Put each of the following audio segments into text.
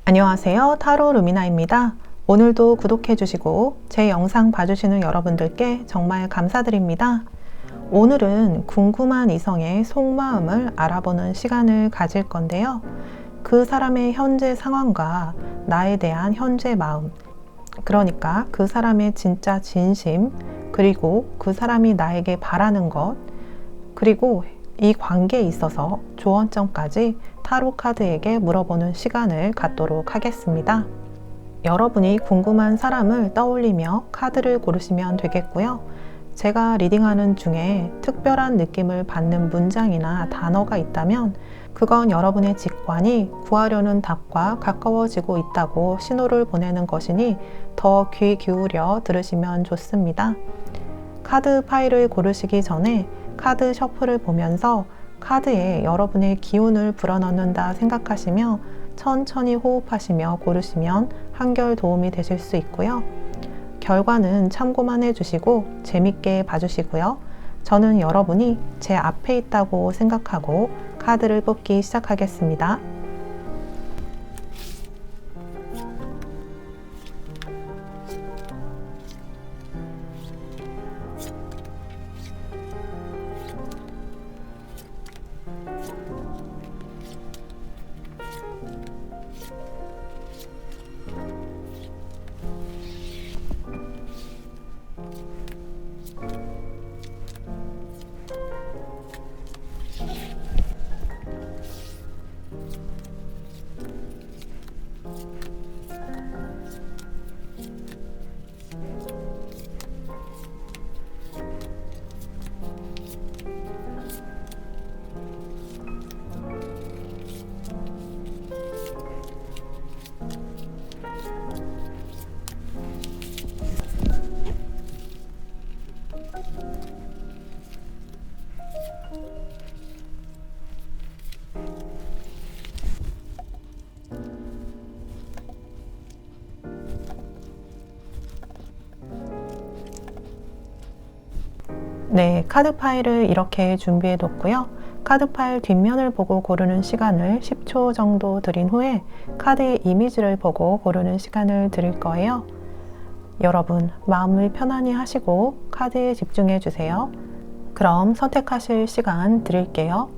안녕하세요. 타로 루미나입니다. 오늘도 구독해주시고 제 영상 봐주시는 여러분들께 정말 감사드립니다. 오늘은 궁금한 이성의 속마음을 알아보는 시간을 가질 건데요. 그 사람의 현재 상황과 나에 대한 현재 마음, 그러니까 그 사람의 진짜 진심, 그리고 그 사람이 나에게 바라는 것, 그리고 이 관계에 있어서 조언점까지 타로 카드에게 물어보는 시간을 갖도록 하겠습니다. 여러분이 궁금한 사람을 떠올리며 카드를 고르시면 되겠고요. 제가 리딩하는 중에 특별한 느낌을 받는 문장이나 단어가 있다면 그건 여러분의 직관이 구하려는 답과 가까워지고 있다고 신호를 보내는 것이니 더 귀 기울여 들으시면 좋습니다. 카드 파일을 고르시기 전에 카드 셔플을 보면서 카드에 여러분의 기운을 불어넣는다 생각하시며 천천히 호흡하시며 고르시면 한결 도움이 되실 수 있고요. 결과는 참고만 해주시고 재밌게 봐주시고요. 저는 여러분이 제 앞에 있다고 생각하고 카드를 뽑기 시작하겠습니다. 네, 카드 파일을 이렇게 준비해 뒀고요. 카드 파일 뒷면을 보고 고르는 시간을 10초 정도 드린 후에 카드의 이미지를 보고 고르는 시간을 드릴 거예요. 여러분, 마음을 편안히 하시고 카드에 집중해 주세요. 그럼 선택하실 시간 드릴게요.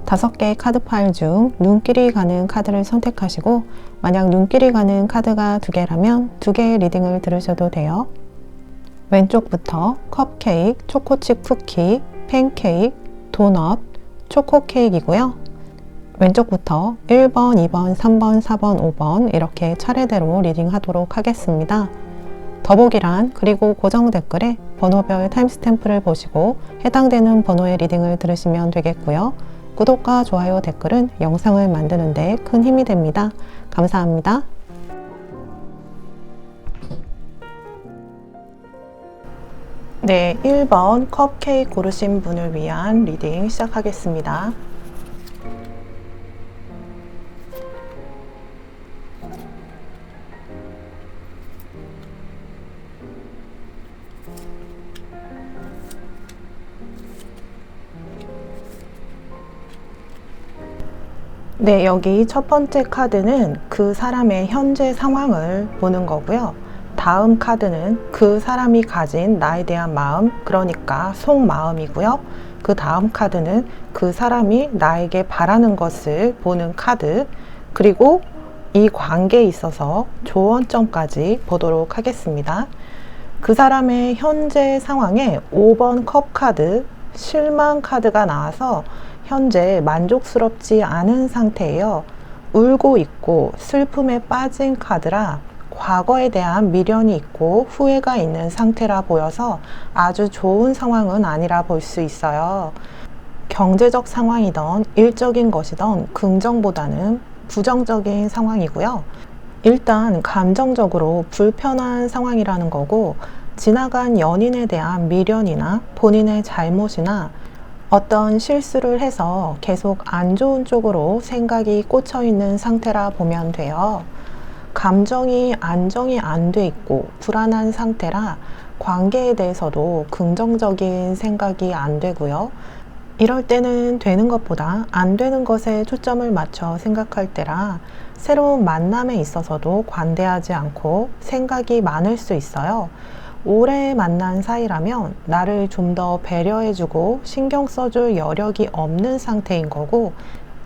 다섯 개의 카드 파일 중 눈길이 가는 카드를 선택하시고 만약 눈길이 가는 카드가 2개라면 2개의 리딩을 들으셔도 돼요. 왼쪽부터 컵케이크, 초코칩 쿠키, 팬케이크, 도넛, 초코 케이크이고요. 왼쪽부터 1번, 2번, 3번, 4번, 5번 이렇게 차례대로 리딩하도록 하겠습니다. 더보기란 그리고 고정 댓글에 번호별 타임스탬프를 보시고 해당되는 번호의 리딩을 들으시면 되겠고요. 구독과 좋아요, 댓글은 영상을 만드는 데 큰 힘이 됩니다. 감사합니다. 네, 1번 컵케이크 고르신 분을 위한 리딩 시작하겠습니다. 네, 여기 첫 번째 카드는 그 사람의 현재 상황을 보는 거고요. 다음 카드는 그 사람이 가진 나에 대한 마음, 그러니까 속마음이고요. 그 다음 카드는 그 사람이 나에게 바라는 것을 보는 카드, 그리고 이 관계에 있어서 조언점까지 보도록 하겠습니다. 그 사람의 현재 상황에 5번 컵 카드, 실망 카드가 나와서 현재 만족스럽지 않은 상태예요. 울고 있고 슬픔에 빠진 카드라 과거에 대한 미련이 있고 후회가 있는 상태라 보여서 아주 좋은 상황은 아니라 볼 수 있어요. 경제적 상황이던 일적인 것이던 긍정보다는 부정적인 상황이고요. 일단 감정적으로 불편한 상황이라는 거고 지나간 연인에 대한 미련이나 본인의 잘못이나 어떤 실수를 해서 계속 안 좋은 쪽으로 생각이 꽂혀 있는 상태라 보면 돼요. 감정이 안정이 안 돼 있고 불안한 상태라 관계에 대해서도 긍정적인 생각이 안 되고요. 이럴 때는 되는 것보다 안 되는 것에 초점을 맞춰 생각할 때라 새로운 만남에 있어서도 관대하지 않고 생각이 많을 수 있어요. 오래 만난 사이라면 나를 좀 더 배려해주고 신경 써줄 여력이 없는 상태인 거고,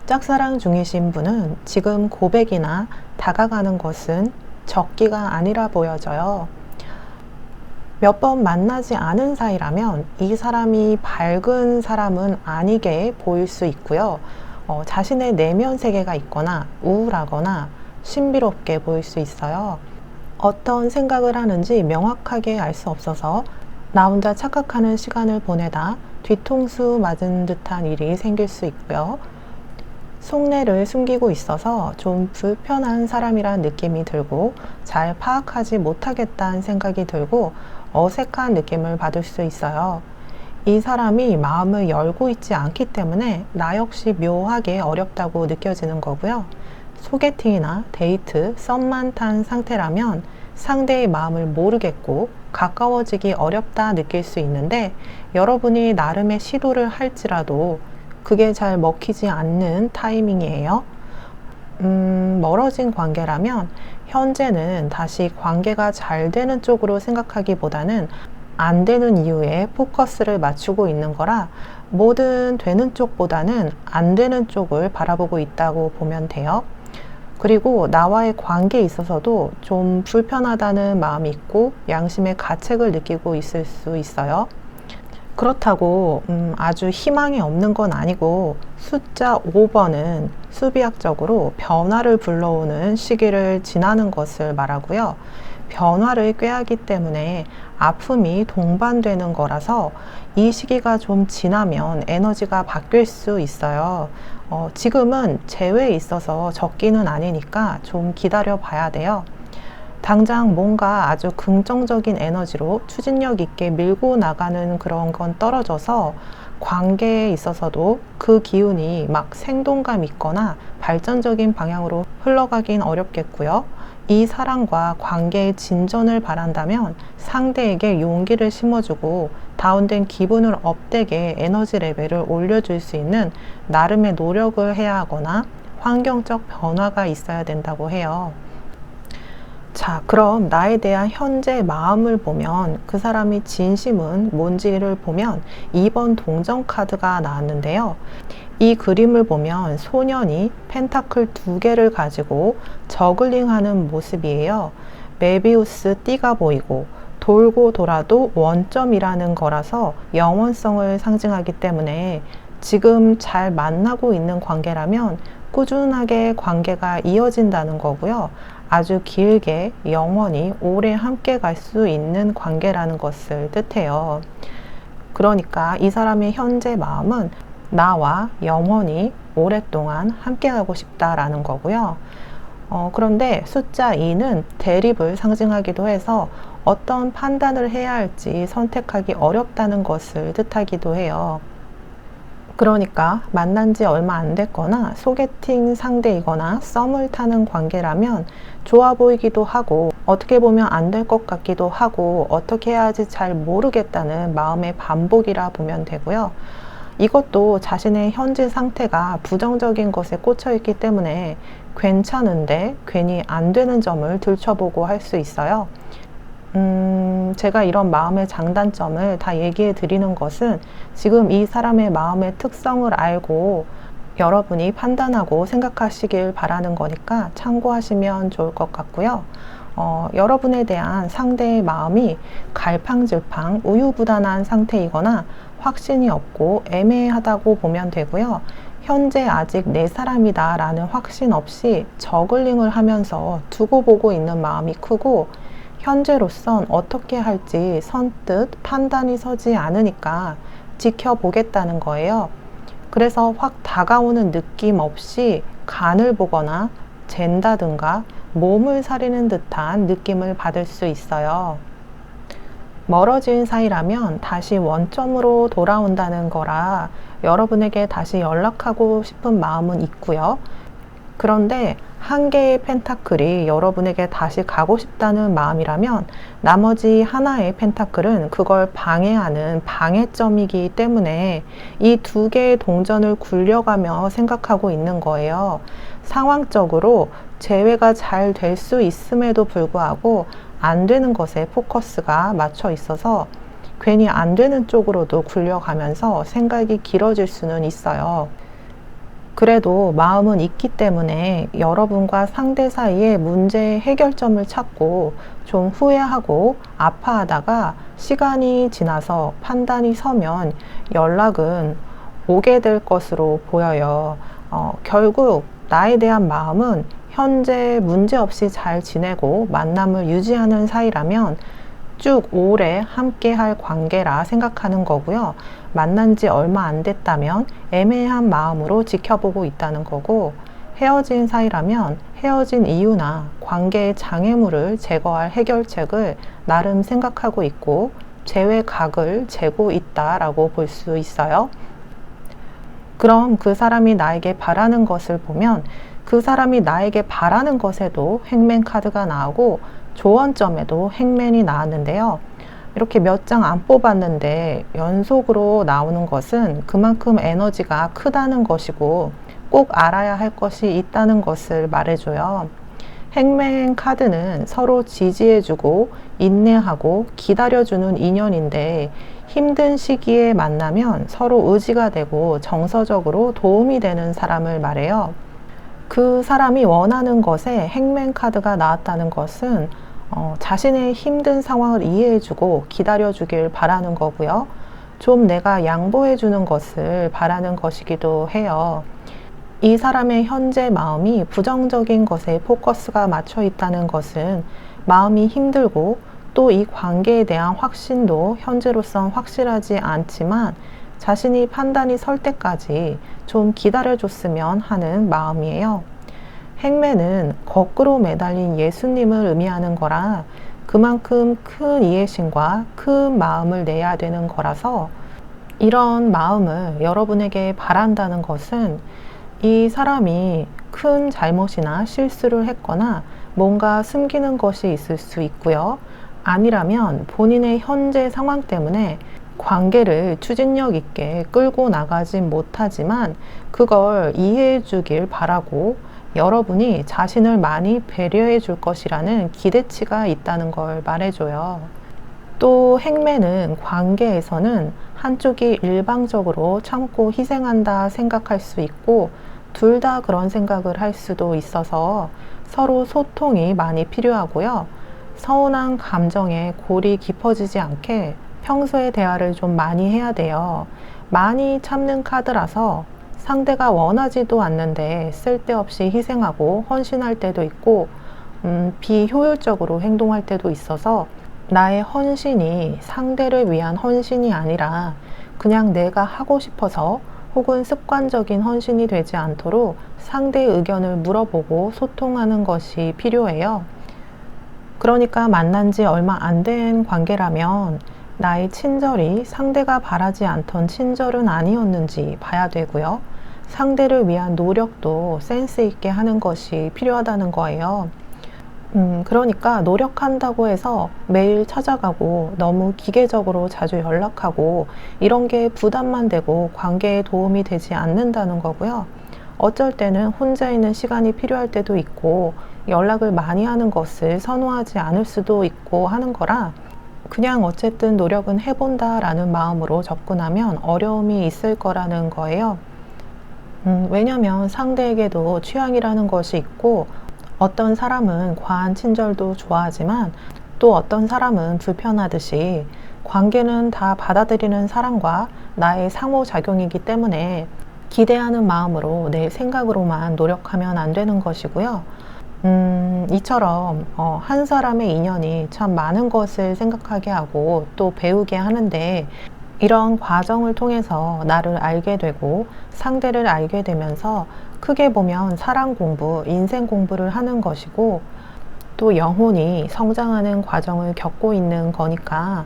짝사랑 중이신 분은 지금 고백이나 다가가는 것은 적기가 아니라 보여져요. 몇 번 만나지 않은 사이라면 이 사람이 밝은 사람은 아니게 보일 수 있고요. 자신의 내면 세계가 있거나 우울하거나 신비롭게 보일 수 있어요. 어떤 생각을 하는지 명확하게 알 수 없어서 나 혼자 착각하는 시간을 보내다 뒤통수 맞은 듯한 일이 생길 수 있고요. 속내를 숨기고 있어서 좀 불편한 사람이란 느낌이 들고 잘 파악하지 못하겠다는 생각이 들고 어색한 느낌을 받을 수 있어요. 이 사람이 마음을 열고 있지 않기 때문에 나 역시 묘하게 어렵다고 느껴지는 거고요. 소개팅이나 데이트, 썸만 탄 상태라면 상대의 마음을 모르겠고 가까워지기 어렵다 느낄 수 있는데, 여러분이 나름의 시도를 할지라도 그게 잘 먹히지 않는 타이밍이에요. 멀어진 관계라면 현재는 다시 관계가 잘 되는 쪽으로 생각하기보다는 안 되는 이유에 포커스를 맞추고 있는 거라 뭐든 되는 쪽보다는 안 되는 쪽을 바라보고 있다고 보면 돼요. 그리고 나와의 관계에 있어서도 좀 불편하다는 마음이 있고 양심의 가책을 느끼고 있을 수 있어요. 그렇다고 아주 희망이 없는 건 아니고, 숫자 5번은 수비학적으로 변화를 불러오는 시기를 지나는 것을 말하고요. 변화를 꾀하기 때문에 아픔이 동반되는 거라서 이 시기가 좀 지나면 에너지가 바뀔 수 있어요. 지금은 재회에 있어서 적기는 아니니까 좀 기다려 봐야 돼요. 당장 뭔가 아주 긍정적인 에너지로 추진력 있게 밀고 나가는 그런 건 떨어져서 관계에 있어서도 그 기운이 막 생동감 있거나 발전적인 방향으로 흘러가긴 어렵겠고요. 이 사랑과 관계의 진전을 바란다면 상대에게 용기를 심어주고 다운된 기분을 업되게 에너지 레벨을 올려줄 수 있는 나름의 노력을 해야 하거나 환경적 변화가 있어야 된다고 해요. 자, 그럼 나에 대한 현재 마음을 보면 그 사람이 진심은 뭔지를 보면 2번 동전 카드가 나왔는데요. 이 그림을 보면 소년이 펜타클 2개를 가지고 저글링하는 모습이에요. 메비우스 띠가 보이고 돌고 돌아도 원점이라는 거라서 영원성을 상징하기 때문에 지금 잘 만나고 있는 관계라면 꾸준하게 관계가 이어진다는 거고요. 아주 길게 영원히 오래 함께 갈 수 있는 관계라는 것을 뜻해요. 그러니까 이 사람의 현재 마음은 나와 영원히 오랫동안 함께 가고 싶다라는 거고요. 그런데 숫자 2는 대립을 상징하기도 해서 어떤 판단을 해야 할지 선택하기 어렵다는 것을 뜻하기도 해요. 그러니까 만난 지 얼마 안 됐거나 소개팅 상대이거나 썸을 타는 관계라면 좋아 보이기도 하고 어떻게 보면 안 될 것 같기도 하고 어떻게 해야 할지 잘 모르겠다는 마음의 반복이라 보면 되고요. 이것도 자신의 현재 상태가 부정적인 것에 꽂혀 있기 때문에 괜찮은데 괜히 안 되는 점을 들춰보고 할 수 있어요. 제가 이런 마음의 장단점을 다 얘기해 드리는 것은 지금 이 사람의 마음의 특성을 알고 여러분이 판단하고 생각하시길 바라는 거니까 참고하시면 좋을 것 같고요. 여러분에 대한 상대의 마음이 갈팡질팡 우유부단한 상태이거나 확신이 없고 애매하다고 보면 되고요. 현재 아직 내 사람이다 라는 확신 없이 저글링을 하면서 두고 보고 있는 마음이 크고, 현재로선 어떻게 할지 선뜻 판단이 서지 않으니까 지켜보겠다는 거예요. 그래서 확 다가오는 느낌 없이 간을 보거나 잰다든가 몸을 사리는 듯한 느낌을 받을 수 있어요. 멀어진 사이라면 다시 원점으로 돌아온다는 거라 여러분에게 다시 연락하고 싶은 마음은 있고요. 그런데 한 개의 펜타클이 여러분에게 다시 가고 싶다는 마음이라면 나머지 하나의 펜타클은 그걸 방해하는 방해점이기 때문에 이 두 개의 동전을 굴려가며 생각하고 있는 거예요. 상황적으로 재회가 잘 될 수 있음에도 불구하고 안 되는 것에 포커스가 맞춰 있어서 괜히 안 되는 쪽으로도 굴려가면서 생각이 길어질 수는 있어요. 그래도 마음은 있기 때문에 여러분과 상대 사이에 문제의 해결점을 찾고 좀 후회하고 아파하다가 시간이 지나서 판단이 서면 연락은 오게 될 것으로 보여요. 결국 나에 대한 마음은 현재 문제없이 잘 지내고 만남을 유지하는 사이라면 쭉 오래 함께 할 관계라 생각하는 거고요. 만난 지 얼마 안 됐다면 애매한 마음으로 지켜보고 있다는 거고, 헤어진 사이라면 헤어진 이유나 관계의 장애물을 제거할 해결책을 나름 생각하고 있고 재회각을 재고 있다라고 볼 수 있어요. 그럼 그 사람이 나에게 바라는 것을 보면 그 사람이 나에게 바라는 것에도 행맨 카드가 나오고 조언점에도 행맨이 나왔는데요. 이렇게 몇 장 안 뽑았는데 연속으로 나오는 것은 그만큼 에너지가 크다는 것이고 꼭 알아야 할 것이 있다는 것을 말해줘요. 행맨 카드는 서로 지지해주고 인내하고 기다려주는 인연인데 힘든 시기에 만나면 서로 의지가 되고 정서적으로 도움이 되는 사람을 말해요. 그 사람이 원하는 것에 행맨 카드가 나왔다는 것은 자신의 힘든 상황을 이해해주고 기다려주길 바라는 거고요. 좀 내가 양보해주는 것을 바라는 것이기도 해요. 이 사람의 현재 마음이 부정적인 것에 포커스가 맞춰 있다는 것은 마음이 힘들고 또 이 관계에 대한 확신도 현재로선 확실하지 않지만 자신이 판단이 설 때까지 좀 기다려줬으면 하는 마음이에요. 행매는 거꾸로 매달린 예수님을 의미하는 거라 그만큼 큰 이해심과 큰 마음을 내야 되는 거라서 이런 마음을 여러분에게 바란다는 것은 이 사람이 큰 잘못이나 실수를 했거나 뭔가 숨기는 것이 있을 수 있고요. 아니라면 본인의 현재 상황 때문에 관계를 추진력 있게 끌고 나가지 못하지만 그걸 이해해 주길 바라고 여러분이 자신을 많이 배려해 줄 것이라는 기대치가 있다는 걸 말해줘요. 또 행매는 관계에서는 한쪽이 일방적으로 참고 희생한다 생각할 수 있고 둘 다 그런 생각을 할 수도 있어서 서로 소통이 많이 필요하고요. 서운한 감정에 골이 깊어지지 않게 평소에 대화를 좀 많이 해야 돼요. 많이 참는 카드라서 상대가 원하지도 않는데 쓸데없이 희생하고 헌신할 때도 있고 비효율적으로 행동할 때도 있어서 나의 헌신이 상대를 위한 헌신이 아니라 그냥 내가 하고 싶어서 혹은 습관적인 헌신이 되지 않도록 상대의 의견을 물어보고 소통하는 것이 필요해요. 그러니까 만난 지 얼마 안 된 관계라면 나의 친절이 상대가 바라지 않던 친절은 아니었는지 봐야 되고요. 상대를 위한 노력도 센스 있게 하는 것이 필요하다는 거예요. 그러니까 노력한다고 해서 매일 찾아가고 너무 기계적으로 자주 연락하고 이런 게 부담만 되고 관계에 도움이 되지 않는다는 거고요. 어쩔 때는 혼자 있는 시간이 필요할 때도 있고 연락을 많이 하는 것을 선호하지 않을 수도 있고 하는 거라 그냥 어쨌든 노력은 해본다 라는 마음으로 접근하면 어려움이 있을 거라는 거예요. 왜냐면 상대에게도 취향이라는 것이 있고 어떤 사람은 과한 친절도 좋아하지만 또 어떤 사람은 불편하듯이 관계는 다 받아들이는 사람과 나의 상호작용이기 때문에 기대하는 마음으로 내 생각으로만 노력하면 안 되는 것이고요. 이처럼 한 사람의 인연이 참 많은 것을 생각하게 하고 또 배우게 하는데 이런 과정을 통해서 나를 알게 되고 상대를 알게 되면서 크게 보면 사랑 공부, 인생 공부를 하는 것이고 또 영혼이 성장하는 과정을 겪고 있는 거니까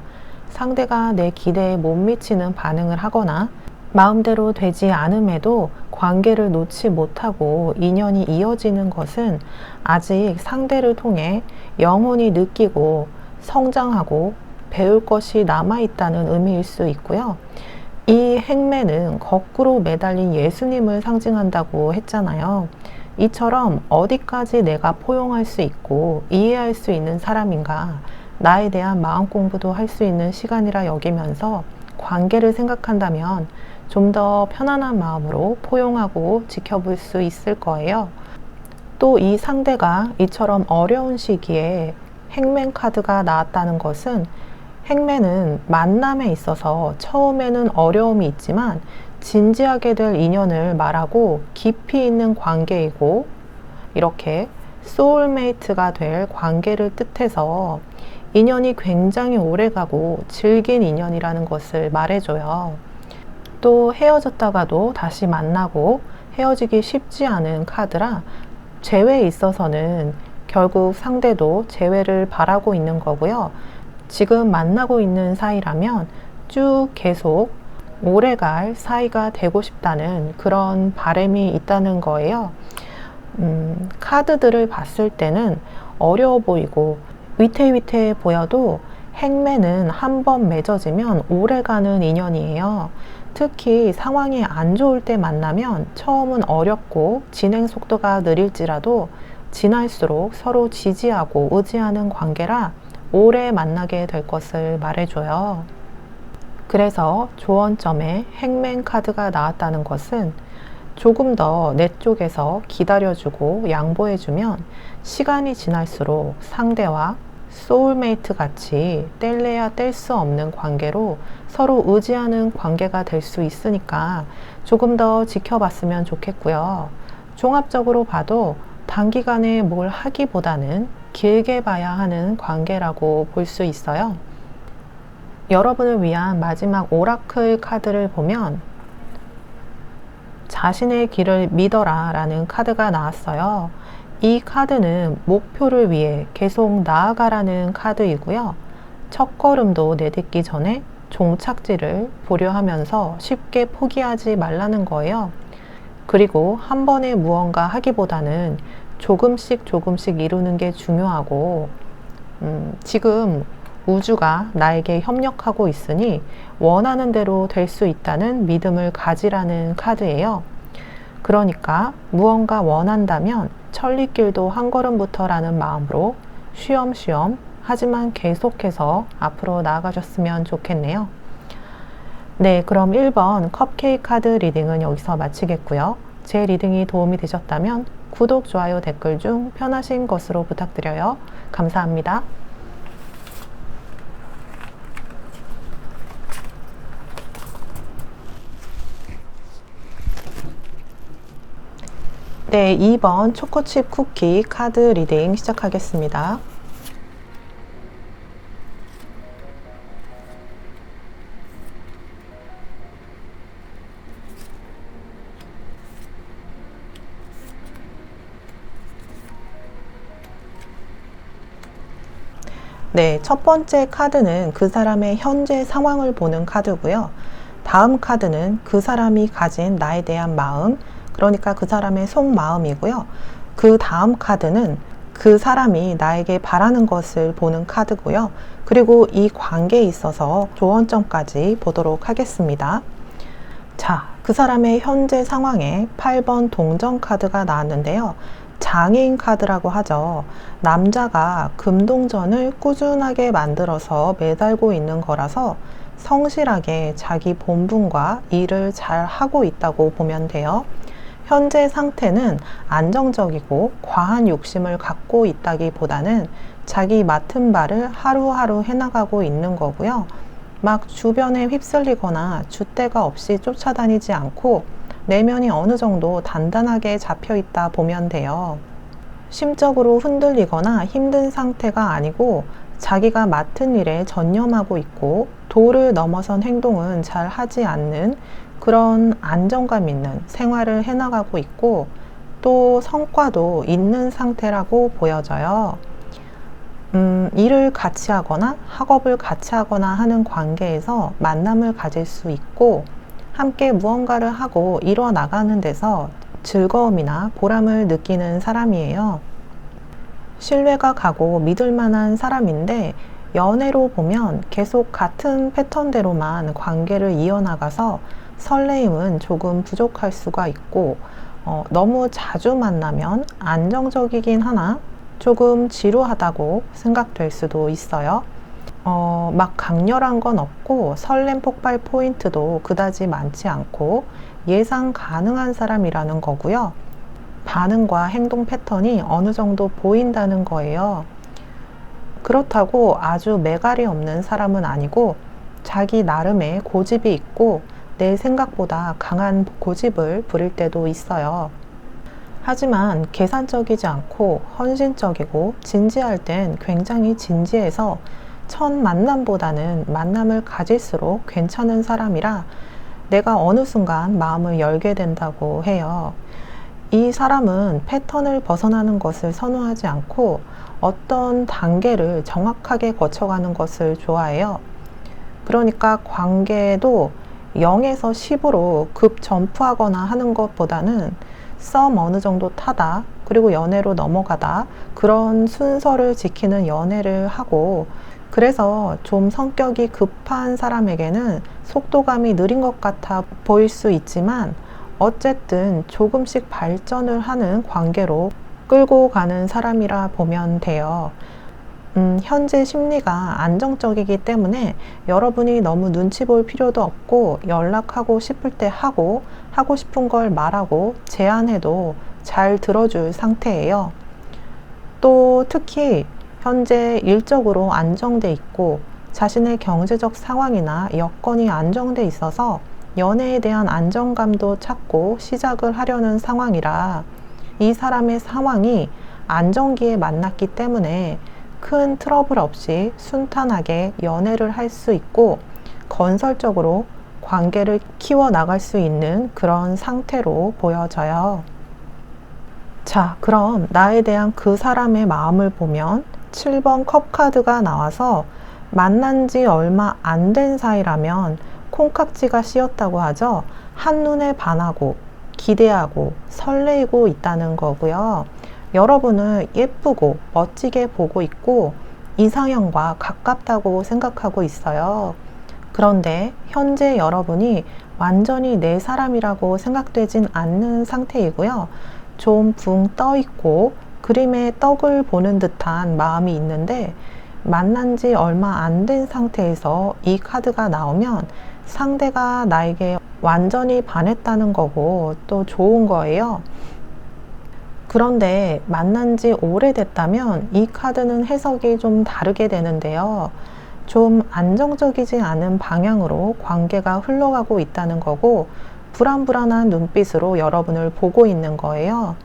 상대가 내 기대에 못 미치는 반응을 하거나 마음대로 되지 않음에도 관계를 놓지 못하고 인연이 이어지는 것은 아직 상대를 통해 영혼이 느끼고 성장하고 배울 것이 남아있다는 의미일 수 있고요. 이 행매는 거꾸로 매달린 예수님을 상징한다고 했잖아요. 이처럼 어디까지 내가 포용할 수 있고 이해할 수 있는 사람인가, 나에 대한 마음 공부도 할 수 있는 시간이라 여기면서 관계를 생각한다면 좀 더 편안한 마음으로 포용하고 지켜볼 수 있을 거예요. 또 이 상대가 이처럼 어려운 시기에 행맨 카드가 나왔다는 것은, 행맨은 만남에 있어서 처음에는 어려움이 있지만 진지하게 될 인연을 말하고 깊이 있는 관계이고, 이렇게 소울메이트가 될 관계를 뜻해서 인연이 굉장히 오래가고 질긴 인연이라는 것을 말해줘요. 또 헤어졌다가도 다시 만나고 헤어지기 쉽지 않은 카드라, 재회에 있어서는 결국 상대도 재회를 바라고 있는 거고요. 지금 만나고 있는 사이라면 쭉 계속 오래갈 사이가 되고 싶다는 그런 바람이 있다는 거예요. 카드들을 봤을 때는 어려워 보이고 위태위태해 보여도 행매는 한번 맺어지면 오래가는 인연이에요. 특히 상황이 안 좋을 때 만나면 처음은 어렵고 진행 속도가 느릴지라도 지날수록 서로 지지하고 의지하는 관계라 오래 만나게 될 것을 말해줘요. 그래서 조언점에 행맨 카드가 나왔다는 것은 조금 더 내 쪽에서 기다려주고 양보해주면 시간이 지날수록 상대와 소울메이트 같이 뗄래야 뗄 수 없는 관계로 서로 의지하는 관계가 될 수 있으니까 조금 더 지켜봤으면 좋겠고요. 종합적으로 봐도 단기간에 뭘 하기보다는 길게 봐야 하는 관계라고 볼 수 있어요. 여러분을 위한 마지막 오라클 카드를 보면 자신의 길을 믿어라 라는 카드가 나왔어요. 이 카드는 목표를 위해 계속 나아가라는 카드이고요. 첫걸음도 내딛기 전에 종착지를 보려 하면서 쉽게 포기하지 말라는 거예요. 그리고 한 번에 무언가 하기보다는 조금씩 조금씩 이루는 게 중요하고, 지금 우주가 나에게 협력하고 있으니 원하는 대로 될 수 있다는 믿음을 가지라는 카드예요. 그러니까 무언가 원한다면 천리길도 한 걸음부터라는 마음으로 쉬엄쉬엄 하지만 계속해서 앞으로 나아가셨으면 좋겠네요. 네, 그럼 1번 컵케이크 카드 리딩은 여기서 마치겠고요. 제 리딩이 도움이 되셨다면 구독, 좋아요, 댓글 중 편하신 것으로 부탁드려요. 감사합니다. 네, 2번 초코칩 쿠키 카드 리딩 시작하겠습니다. 네, 첫 번째 카드는 그 사람의 현재 상황을 보는 카드고요. 다음 카드는 그 사람이 가진 나에 대한 마음, 그러니까 그 사람의 속마음이고요. 그 다음 카드는 그 사람이 나에게 바라는 것을 보는 카드고요. 그리고 이 관계에 있어서 조언점까지 보도록 하겠습니다. 자, 그 사람의 현재 상황에 8번 동전 카드가 나왔는데요. 장애인 카드라고 하죠. 남자가 금동전을 꾸준하게 만들어서 매달고 있는 거라서 성실하게 자기 본분과 일을 잘 하고 있다고 보면 돼요. 현재 상태는 안정적이고 과한 욕심을 갖고 있다기보다는 자기 맡은 바를 하루하루 해나가고 있는 거고요. 막 주변에 휩쓸리거나 줏대가 없이 쫓아다니지 않고 내면이 어느 정도 단단하게 잡혀 있다 보면 돼요. 심적으로 흔들리거나 힘든 상태가 아니고 자기가 맡은 일에 전념하고 있고 도를 넘어선 행동은 잘 하지 않는 그런 안정감 있는 생활을 해나가고 있고 또 성과도 있는 상태라고 보여져요. 일을 같이 하거나 학업을 같이 하거나 하는 관계에서 만남을 가질 수 있고, 함께 무언가를 하고 이뤄 나가는 데서 즐거움이나 보람을 느끼는 사람이에요. 신뢰가 가고 믿을 만한 사람인데, 연애로 보면 계속 같은 패턴대로만 관계를 이어나가서 설레임은 조금 부족할 수가 있고, 너무 자주 만나면 안정적이긴 하나 조금 지루하다고 생각될 수도 있어요. 막 강렬한 건 없고 설렘 폭발 포인트도 그다지 많지 않고 예상 가능한 사람이라는 거고요. 반응과 행동 패턴이 어느 정도 보인다는 거예요. 그렇다고 아주 매갈이 없는 사람은 아니고 자기 나름의 고집이 있고 내 생각보다 강한 고집을 부릴 때도 있어요. 하지만 계산적이지 않고 헌신적이고 진지할 땐 굉장히 진지해서 첫 만남보다는 만남을 가질수록 괜찮은 사람이라 내가 어느 순간 마음을 열게 된다고 해요. 이 사람은 패턴을 벗어나는 것을 선호하지 않고 어떤 단계를 정확하게 거쳐가는 것을 좋아해요. 그러니까 관계도 0에서 10으로 급 점프하거나 하는 것보다는 썸 어느 정도 타다, 그리고 연애로 넘어가다, 그런 순서를 지키는 연애를 하고, 그래서 좀 성격이 급한 사람에게는 속도감이 느린 것 같아 보일 수 있지만 어쨌든 조금씩 발전을 하는 관계로 끌고 가는 사람이라 보면 돼요. 현재 심리가 안정적이기 때문에 여러분이 너무 눈치 볼 필요도 없고 연락하고 싶을 때 하고 싶은 걸 말하고 제안해도 잘 들어줄 상태예요. 또 특히 현재 일적으로 안정돼 있고 자신의 경제적 상황이나 여건이 안정돼 있어서 연애에 대한 안정감도 찾고 시작을 하려는 상황이라 이 사람의 상황이 안정기에 만났기 때문에 큰 트러블 없이 순탄하게 연애를 할 수 있고 건설적으로 관계를 키워나갈 수 있는 그런 상태로 보여져요. 자, 그럼 나에 대한 그 사람의 마음을 보면 7번 컵 카드가 나와서 만난 지 얼마 안 된 사이라면 콩깍지가 씌었다고 하죠. 한눈에 반하고 기대하고 설레이고 있다는 거고요. 여러분을 예쁘고 멋지게 보고 있고 이상형과 가깝다고 생각하고 있어요. 그런데 현재 여러분이 완전히 내 사람이라고 생각되진 않는 상태이고요. 좀 붕 떠 있고 그림의 떡을 보는 듯한 마음이 있는데 만난 지 얼마 안 된 상태에서 이 카드가 나오면 상대가 나에게 완전히 반했다는 거고 또 좋은 거예요. 그런데 만난 지 오래됐다면 이 카드는 해석이 좀 다르게 되는데요. 좀 안정적이지 않은 방향으로 관계가 흘러가고 있다는 거고 불안불안한 눈빛으로 여러분을 보고 있는 거예요.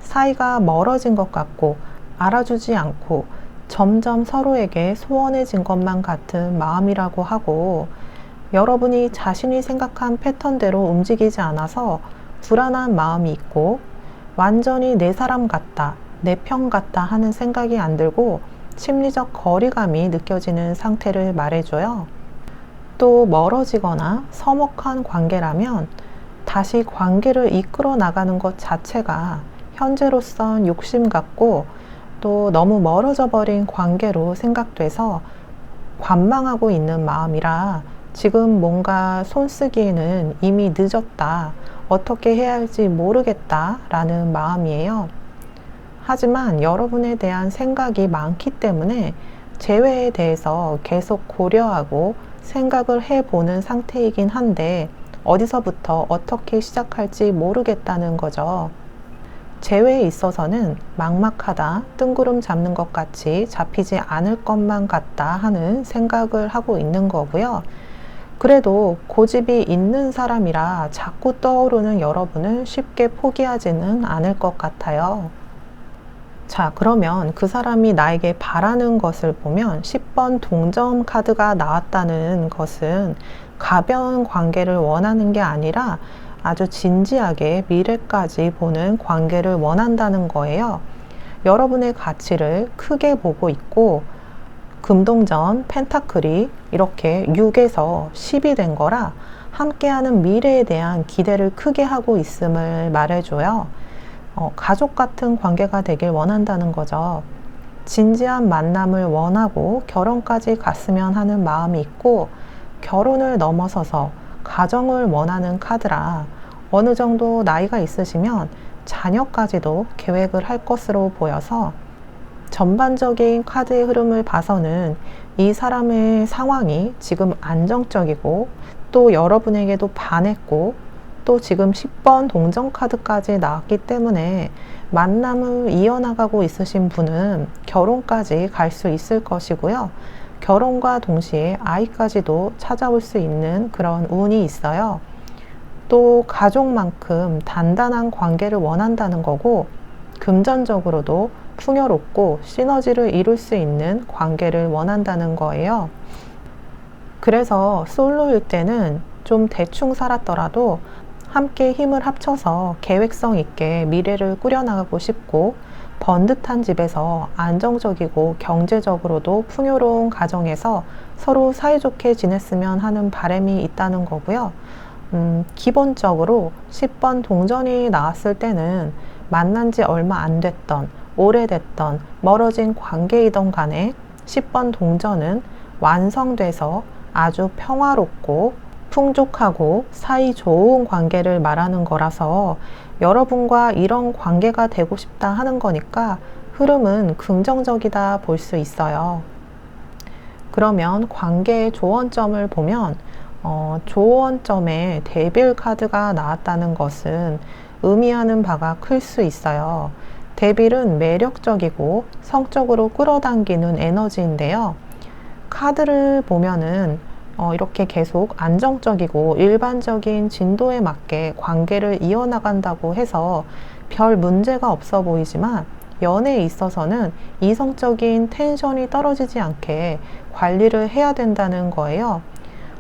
사이가 멀어진 것 같고 알아주지 않고 점점 서로에게 소원해진 것만 같은 마음이라고 하고 여러분이 자신이 생각한 패턴대로 움직이지 않아서 불안한 마음이 있고 완전히 내 사람 같다, 내 편 같다 하는 생각이 안 들고 심리적 거리감이 느껴지는 상태를 말해줘요. 또 멀어지거나 서먹한 관계라면 다시 관계를 이끌어 나가는 것 자체가 현재로선 욕심 같고 또 너무 멀어져 버린 관계로 생각돼서 관망하고 있는 마음이라 지금 뭔가 손쓰기에는 이미 늦었다, 어떻게 해야 할지 모르겠다 라는 마음이에요. 하지만 여러분에 대한 생각이 많기 때문에 재회에 대해서 계속 고려하고 생각을 해보는 상태이긴 한데 어디서부터 어떻게 시작할지 모르겠다는 거죠. 재회에 있어서는 막막하다, 뜬구름 잡는 것 같이 잡히지 않을 것만 같다 하는 생각을 하고 있는 거고요. 그래도 고집이 있는 사람이라 자꾸 떠오르는 여러분을 쉽게 포기하지는 않을 것 같아요. 자, 그러면 그 사람이 나에게 바라는 것을 보면 10번 동점 카드가 나왔다는 것은 가벼운 관계를 원하는 게 아니라 아주 진지하게 미래까지 보는 관계를 원한다는 거예요. 여러분의 가치를 크게 보고 있고 금동전, 펜타클이 이렇게 6에서 10이 된 거라 함께하는 미래에 대한 기대를 크게 하고 있음을 말해줘요. 가족 같은 관계가 되길 원한다는 거죠. 진지한 만남을 원하고 결혼까지 갔으면 하는 마음이 있고 결혼을 넘어서서 가정을 원하는 카드라 어느 정도 나이가 있으시면 자녀까지도 계획을 할 것으로 보여서 전반적인 카드의 흐름을 봐서는 이 사람의 상황이 지금 안정적이고 또 여러분에게도 반했고 또 지금 10번 동전 카드까지 나왔기 때문에 만남을 이어나가고 있으신 분은 결혼까지 갈 수 있을 것이고요. 결혼과 동시에 아이까지도 찾아올 수 있는 그런 운이 있어요. 또 가족만큼 단단한 관계를 원한다는 거고 금전적으로도 풍요롭고 시너지를 이룰 수 있는 관계를 원한다는 거예요. 그래서 솔로일 때는 좀 대충 살았더라도 함께 힘을 합쳐서 계획성 있게 미래를 꾸려나가고 싶고 번듯한 집에서 안정적이고 경제적으로도 풍요로운 가정에서 서로 사이좋게 지냈으면 하는 바람이 있다는 거고요. 기본적으로 10번 동전이 나왔을 때는 만난 지 얼마 안 됐던, 오래됐던, 멀어진 관계이던 간에 10번 동전은 완성돼서 아주 평화롭고 풍족하고 사이 좋은 관계를 말하는 거라서 여러분과 이런 관계가 되고 싶다 하는 거니까 흐름은 긍정적이다 볼 수 있어요. 그러면 관계의 조언점을 보면 조언점에 데빌 카드가 나왔다는 것은 의미하는 바가 클 수 있어요. 데빌은 매력적이고 성적으로 끌어당기는 에너지인데요. 카드를 보면은 이렇게 계속 안정적이고 일반적인 진도에 맞게 관계를 이어나간다고 해서 별 문제가 없어 보이지만 연애에 있어서는 이성적인 텐션이 떨어지지 않게 관리를 해야 된다는 거예요.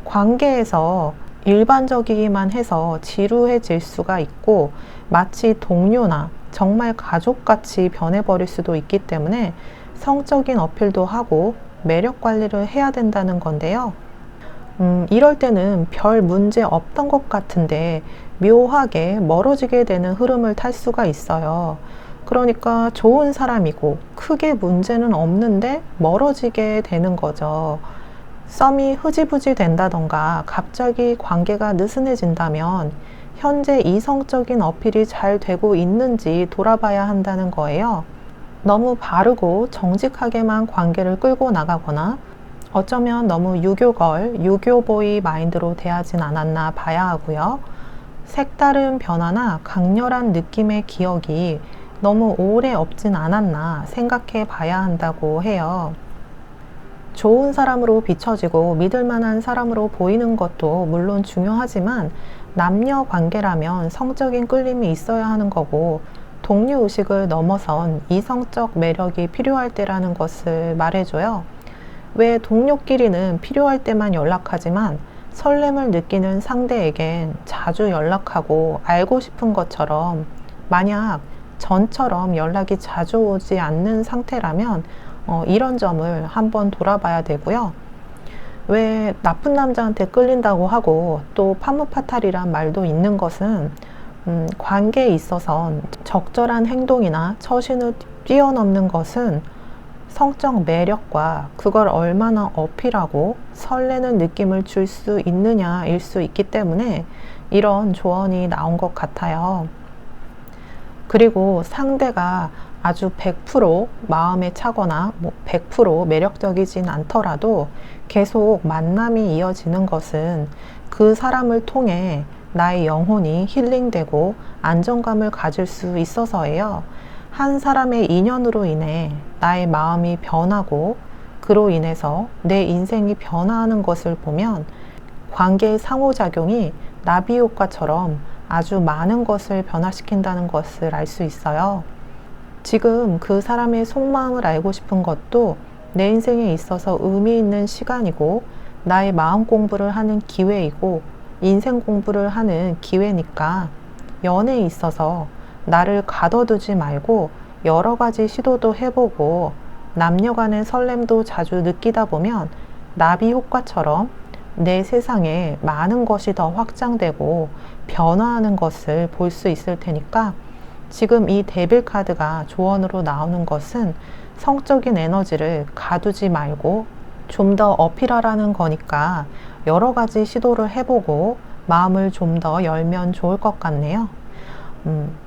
관계에서 일반적이기만 해서 지루해질 수가 있고 마치 동료나 정말 가족같이 변해버릴 수도 있기 때문에 성적인 어필도 하고 매력 관리를 해야 된다는 건데요. 이럴 때는 별 문제 없던 것 같은데 묘하게 멀어지게 되는 흐름을 탈 수가 있어요. 그러니까 좋은 사람이고 크게 문제는 없는데 멀어지게 되는 거죠. 썸이 흐지부지 된다던가 갑자기 관계가 느슨해진다면 현재 이성적인 어필이 잘 되고 있는지 돌아봐야 한다는 거예요. 너무 바르고 정직하게만 관계를 끌고 나가거나 어쩌면 너무 유교걸, 유교보이 마인드로 대하진 않았나 봐야 하고요. 색다른 변화나 강렬한 느낌의 기억이 너무 오래 없진 않았나 생각해 봐야 한다고 해요. 좋은 사람으로 비춰지고 믿을 만한 사람으로 보이는 것도 물론 중요하지만 남녀 관계라면 성적인 끌림이 있어야 하는 거고 동료 의식을 넘어선 이성적 매력이 필요할 때라는 것을 말해줘요. 왜 동료끼리는 필요할 때만 연락하지만 설렘을 느끼는 상대에겐 자주 연락하고 알고 싶은 것처럼 만약 전처럼 연락이 자주 오지 않는 상태라면 이런 점을 한번 돌아봐야 되고요. 왜 나쁜 남자한테 끌린다고 하고 또 파무파탈이란 말도 있는 것은 관계에 있어선 적절한 행동이나 처신을 뛰어넘는 것은 성적 매력과 그걸 얼마나 어필하고 설레는 느낌을 줄 수 있느냐일 수 있기 때문에 이런 조언이 나온 것 같아요. 그리고 상대가 아주 100% 마음에 차거나 100% 매력적이진 않더라도 계속 만남이 이어지는 것은 그 사람을 통해 나의 영혼이 힐링되고 안정감을 가질 수 있어서예요. 한 사람의 인연으로 인해 나의 마음이 변하고 그로 인해서 내 인생이 변화하는 것을 보면 관계의 상호작용이 나비 효과처럼 아주 많은 것을 변화시킨다는 것을 알 수 있어요. 지금 그 사람의 속마음을 알고 싶은 것도 내 인생에 있어서 의미 있는 시간이고 나의 마음 공부를 하는 기회이고 인생 공부를 하는 기회니까 연애에 있어서 나를 가둬두지 말고 여러 가지 시도도 해보고 남녀 간의 설렘도 자주 느끼다 보면 나비 효과처럼 내 세상에 많은 것이 더 확장되고 변화하는 것을 볼 수 있을 테니까 지금 이 데빌 카드가 조언으로 나오는 것은 성적인 에너지를 가두지 말고 좀 더 어필하라는 거니까 여러 가지 시도를 해보고 마음을 좀 더 열면 좋을 것 같네요.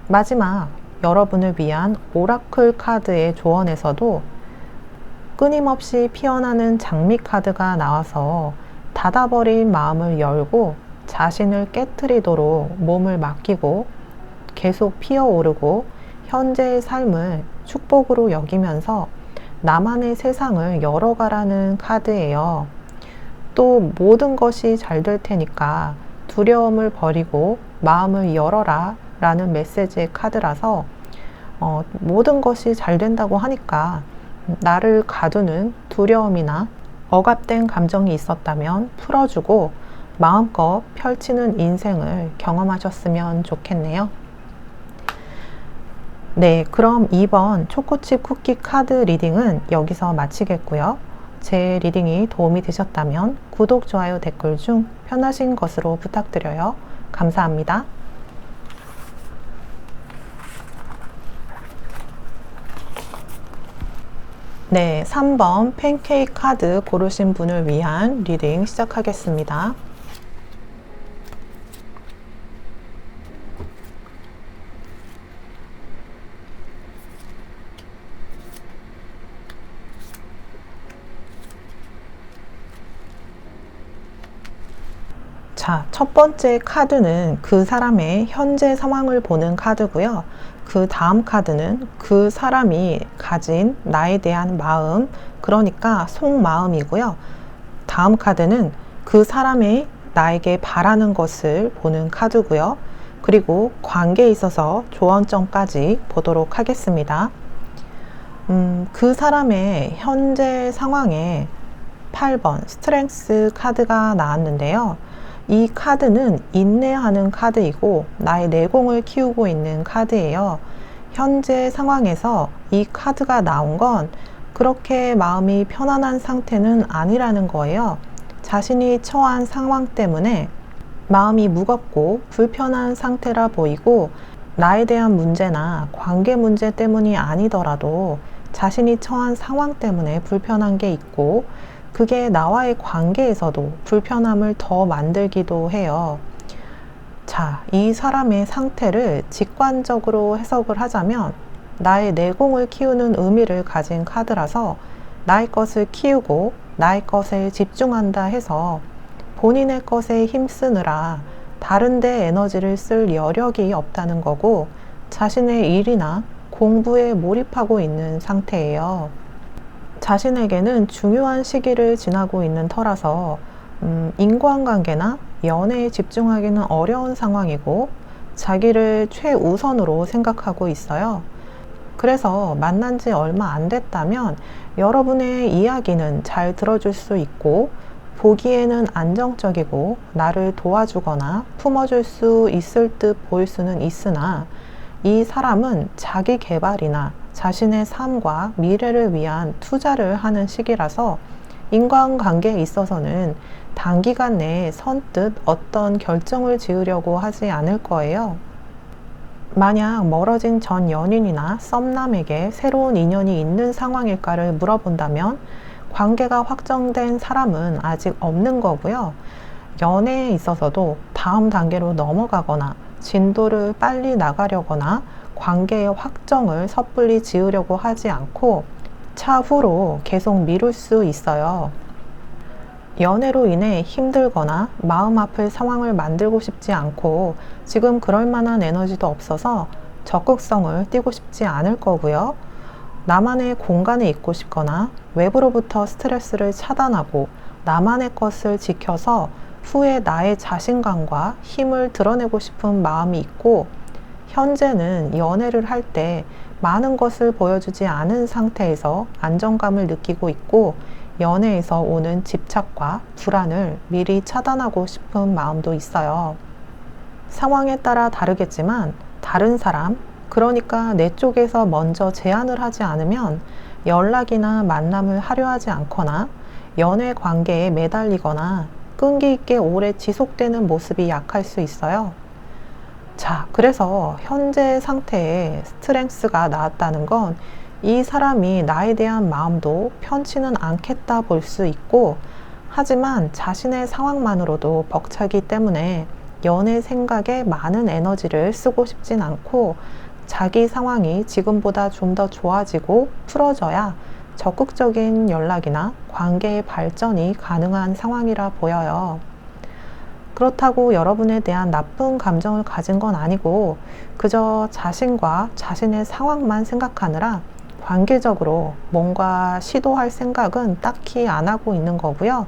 마지막 여러분을 위한 오라클 카드의 조언에서도 끊임없이 피어나는 장미 카드가 나와서 닫아버린 마음을 열고 자신을 깨트리도록 몸을 맡기고 계속 피어오르고 현재의 삶을 축복으로 여기면서 나만의 세상을 열어가라는 카드예요. 또 모든 것이 잘 될 테니까 두려움을 버리고 마음을 열어라 라는 메시지의 카드라서 모든 것이 잘 된다고 하니까 나를 가두는 두려움이나 억압된 감정이 있었다면 풀어주고 마음껏 펼치는 인생을 경험하셨으면 좋겠네요. 네, 그럼 이번 초코칩 쿠키 카드 리딩은 여기서 마치겠고요. 제 리딩이 도움이 되셨다면 구독, 좋아요, 댓글 중 편하신 것으로 부탁드려요. 감사합니다. 네, 3번 팬케이크 카드 고르신 분을 위한 리딩 시작하겠습니다. 자, 첫 번째 카드는 그 사람의 현재 상황을 보는 카드고요. 그 다음 카드는 그 사람이 가진 나에 대한 마음, 그러니까 속마음이고요. 다음 카드는 그 사람이 나에게 바라는 것을 보는 카드고요. 그리고 관계에 있어서 조언점까지 보도록 하겠습니다. 그 사람의 현재 상황에 8번 스트렝스 카드가 나왔는데요. 이 카드는 인내하는 카드이고 나의 내공을 키우고 있는 카드예요. 현재 상황에서 이 카드가 나온 건 그렇게 마음이 편안한 상태는 아니라는 거예요. 자신이 처한 상황 때문에 마음이 무겁고 불편한 상태라 보이고 나에 대한 문제나 관계 문제 때문이 아니더라도 자신이 처한 상황 때문에 불편한 게 있고 그게 나와의 관계에서도 불편함을 더 만들기도 해요. 자, 이 사람의 상태를 직관적으로 해석을 하자면 나의 내공을 키우는 의미를 가진 카드라서 나의 것을 키우고 나의 것에 집중한다 해서 본인의 것에 힘쓰느라 다른 데 에너지를 쓸 여력이 없다는 거고 자신의 일이나 공부에 몰입하고 있는 상태예요. 자신에게는 중요한 시기를 지나고 있는 터라서 인간관계나 연애에 집중하기는 어려운 상황이고 자기를 최우선으로 생각하고 있어요. 그래서 만난 지 얼마 안 됐다면 여러분의 이야기는 잘 들어줄 수 있고 보기에는 안정적이고 나를 도와주거나 품어줄 수 있을 듯 보일 수는 있으나 이 사람은 자기 개발이나 자신의 삶과 미래를 위한 투자를 하는 시기라서 인간관계에 있어서는 단기간 내에 선뜻 어떤 결정을 지으려고 하지 않을 거예요. 만약 멀어진 전 연인이나 썸남에게 새로운 인연이 있는 상황일까를 물어본다면 관계가 확정된 사람은 아직 없는 거고요. 연애에 있어서도 다음 단계로 넘어가거나 진도를 빨리 나가려거나 관계의 확정을 섣불리 지으려고 하지 않고 차후로 계속 미룰 수 있어요. 연애로 인해 힘들거나 마음 아플 상황을 만들고 싶지 않고 지금 그럴 만한 에너지도 없어서 적극성을 띠고 싶지 않을 거고요. 나만의 공간에 있고 싶거나 외부로부터 스트레스를 차단하고 나만의 것을 지켜서 후에 나의 자신감과 힘을 드러내고 싶은 마음이 있고 현재는 연애를 할 때 많은 것을 보여주지 않은 상태에서 안정감을 느끼고 있고 연애에서 오는 집착과 불안을 미리 차단하고 싶은 마음도 있어요. 상황에 따라 다르겠지만 다른 사람, 그러니까 내 쪽에서 먼저 제안을 하지 않으면 연락이나 만남을 하려 하지 않거나 연애 관계에 매달리거나 끈기 있게 오래 지속되는 모습이 약할 수 있어요. 자, 그래서 현재 상태에 스트렝스가 나왔다는 건 이 사람이 나에 대한 마음도 편치는 않겠다 볼 수 있고, 하지만 자신의 상황만으로도 벅차기 때문에 연애 생각에 많은 에너지를 쓰고 싶진 않고, 자기 상황이 지금보다 좀 더 좋아지고 풀어져야 적극적인 연락이나 관계의 발전이 가능한 상황이라 보여요. 그렇다고 여러분에 대한 나쁜 감정을 가진 건 아니고, 그저 자신과 자신의 상황만 생각하느라 관계적으로 뭔가 시도할 생각은 딱히 안 하고 있는 거고요.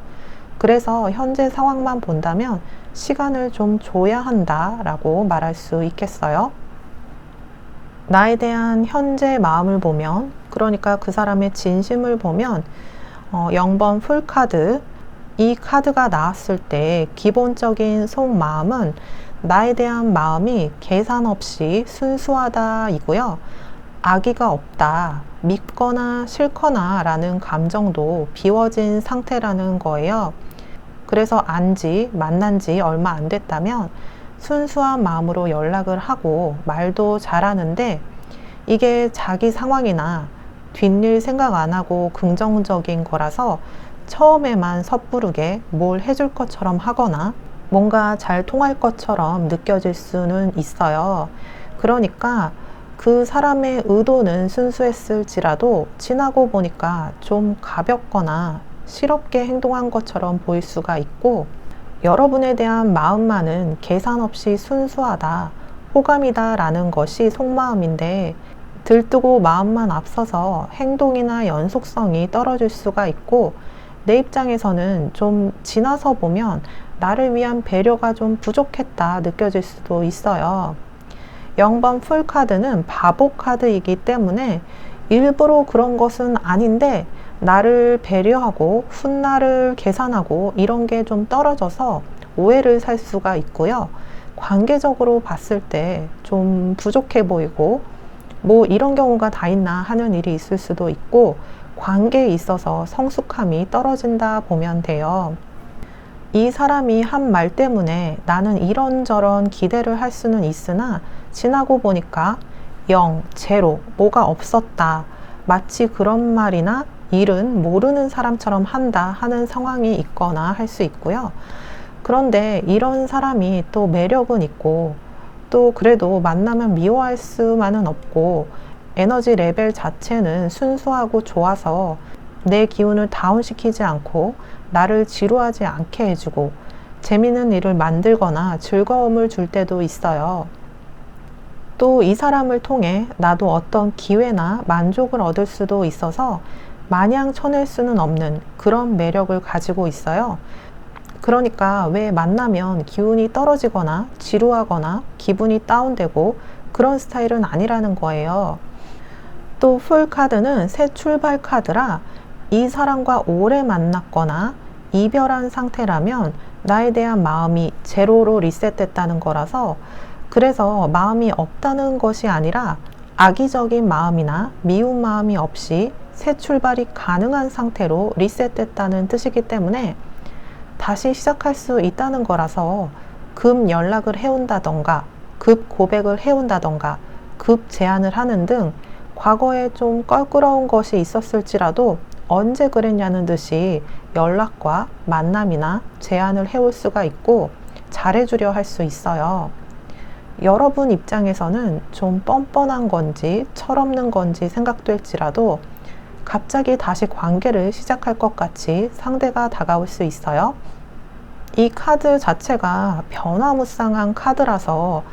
그래서 현재 상황만 본다면 시간을 좀 줘야 한다라고 말할 수 있겠어요. 나에 대한 현재 마음을 보면, 그러니까 그 사람의 진심을 보면 0번 풀카드, 이 카드가 나왔을 때 기본적인 속마음은 나에 대한 마음이 계산 없이 순수하다 이고요. 악의가 없다, 믿거나 싫거나 라는 감정도 비워진 상태라는 거예요. 그래서 만난 지 얼마 안 됐다면 순수한 마음으로 연락을 하고 말도 잘하는데, 이게 자기 상황이나 뒷일 생각 안 하고 긍정적인 거라서 처음에만 섣부르게 뭘 해줄 것처럼 하거나 뭔가 잘 통할 것처럼 느껴질 수는 있어요. 그러니까 그 사람의 의도는 순수했을지라도 지나고 보니까 좀 가볍거나 실없게 행동한 것처럼 보일 수가 있고, 여러분에 대한 마음만은 계산 없이 순수하다, 호감이다 라는 것이 속마음인데, 들뜨고 마음만 앞서서 행동이나 연속성이 떨어질 수가 있고, 내 입장에서는 좀 지나서 보면 나를 위한 배려가 좀 부족했다 느껴질 수도 있어요. 0번 풀카드는 바보 카드이기 때문에 일부러 그런 것은 아닌데, 나를 배려하고 훗날을 계산하고 이런 게 좀 떨어져서 오해를 살 수가 있고요. 관계적으로 봤을 때 좀 부족해 보이고, 뭐 이런 경우가 다 있나 하는 일이 있을 수도 있고, 관계에 있어서 성숙함이 떨어진다 보면 돼요. 이 사람이 한 말 때문에 나는 이런저런 기대를 할 수는 있으나 지나고 보니까 0, 제로, 뭐가 없었다, 마치 그런 말이나 일은 모르는 사람처럼 한다 하는 상황이 있거나 할 수 있고요. 그런데 이런 사람이 또 매력은 있고, 또 그래도 만나면 미워할 수만은 없고, 에너지 레벨 자체는 순수하고 좋아서 내 기운을 다운시키지 않고 나를 지루하지 않게 해주고 재미있는 일을 만들거나 즐거움을 줄 때도 있어요. 또 이 사람을 통해 나도 어떤 기회나 만족을 얻을 수도 있어서 마냥 쳐낼 수는 없는 그런 매력을 가지고 있어요. 그러니까 왜 만나면 기운이 떨어지거나 지루하거나 기분이 다운되고 그런 스타일은 아니라는 거예요. 또 풀카드는 새 출발 카드라, 이 사람과 오래 만났거나 이별한 상태라면 나에 대한 마음이 제로로 리셋됐다는 거라서, 그래서 마음이 없다는 것이 아니라 악의적인 마음이나 미운 마음이 없이 새 출발이 가능한 상태로 리셋됐다는 뜻이기 때문에 다시 시작할 수 있다는 거라서, 급 연락을 해온다던가 급 고백을 해온다던가 급 제안을 하는 등 과거에 좀 껄끄러운 것이 있었을지라도 언제 그랬냐는 듯이 연락과 만남이나 제안을 해올 수가 있고 잘해주려 할 수 있어요. 여러분 입장에서는 좀 뻔뻔한 건지 철없는 건지 생각될지라도 갑자기 다시 관계를 시작할 것 같이 상대가 다가올 수 있어요. 이 카드 자체가 변화무쌍한 카드라서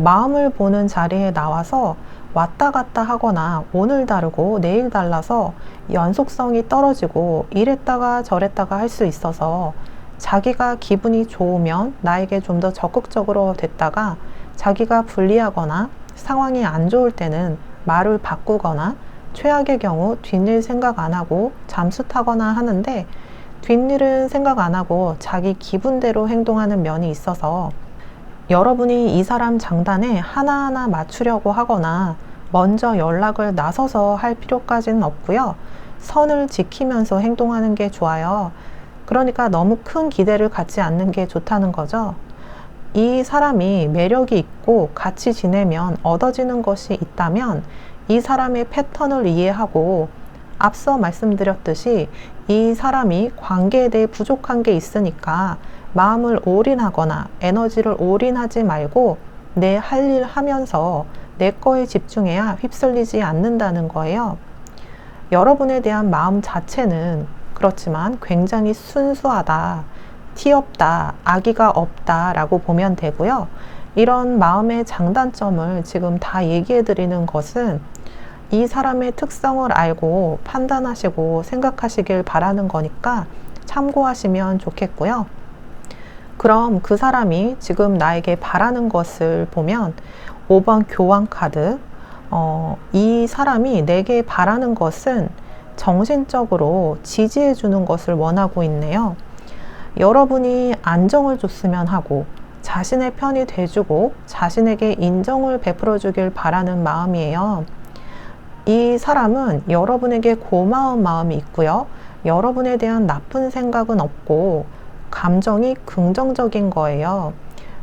마음을 보는 자리에 나와서 왔다 갔다 하거나 오늘 다르고 내일 달라서 연속성이 떨어지고 이랬다가 저랬다가 할 수 있어서, 자기가 기분이 좋으면 나에게 좀 더 적극적으로 됐다가 자기가 불리하거나 상황이 안 좋을 때는 말을 바꾸거나 최악의 경우 뒷일 생각 안 하고 잠수 타거나 하는데, 뒷일은 생각 안 하고 자기 기분대로 행동하는 면이 있어서 여러분이 이 사람 장단에 하나하나 맞추려고 하거나 먼저 연락을 나서서 할 필요까지는 없고요. 선을 지키면서 행동하는 게 좋아요. 그러니까 너무 큰 기대를 갖지 않는 게 좋다는 거죠. 이 사람이 매력이 있고 같이 지내면 얻어지는 것이 있다면 이 사람의 패턴을 이해하고 앞서 말씀드렸듯이 이 사람이 관계에 대해 부족한 게 있으니까 마음을 올인하거나 에너지를 올인하지 말고 내 할 일 하면서 내 거에 집중해야 휩쓸리지 않는다는 거예요. 여러분에 대한 마음 자체는 그렇지만 굉장히 순수하다, 티 없다, 악의가 없다 라고 보면 되고요. 이런 마음의 장단점을 지금 다 얘기해 드리는 것은 이 사람의 특성을 알고 판단하시고 생각하시길 바라는 거니까 참고하시면 좋겠고요. 그럼 그 사람이 지금 나에게 바라는 것을 보면 5번 교환 카드, 이 사람이 내게 바라는 것은 정신적으로 지지해 주는 것을 원하고 있네요. 여러분이 안정을 줬으면 하고 자신의 편이 돼주고 자신에게 인정을 베풀어 주길 바라는 마음이에요. 이 사람은 여러분에게 고마운 마음이 있고요. 여러분에 대한 나쁜 생각은 없고 감정이 긍정적인 거예요.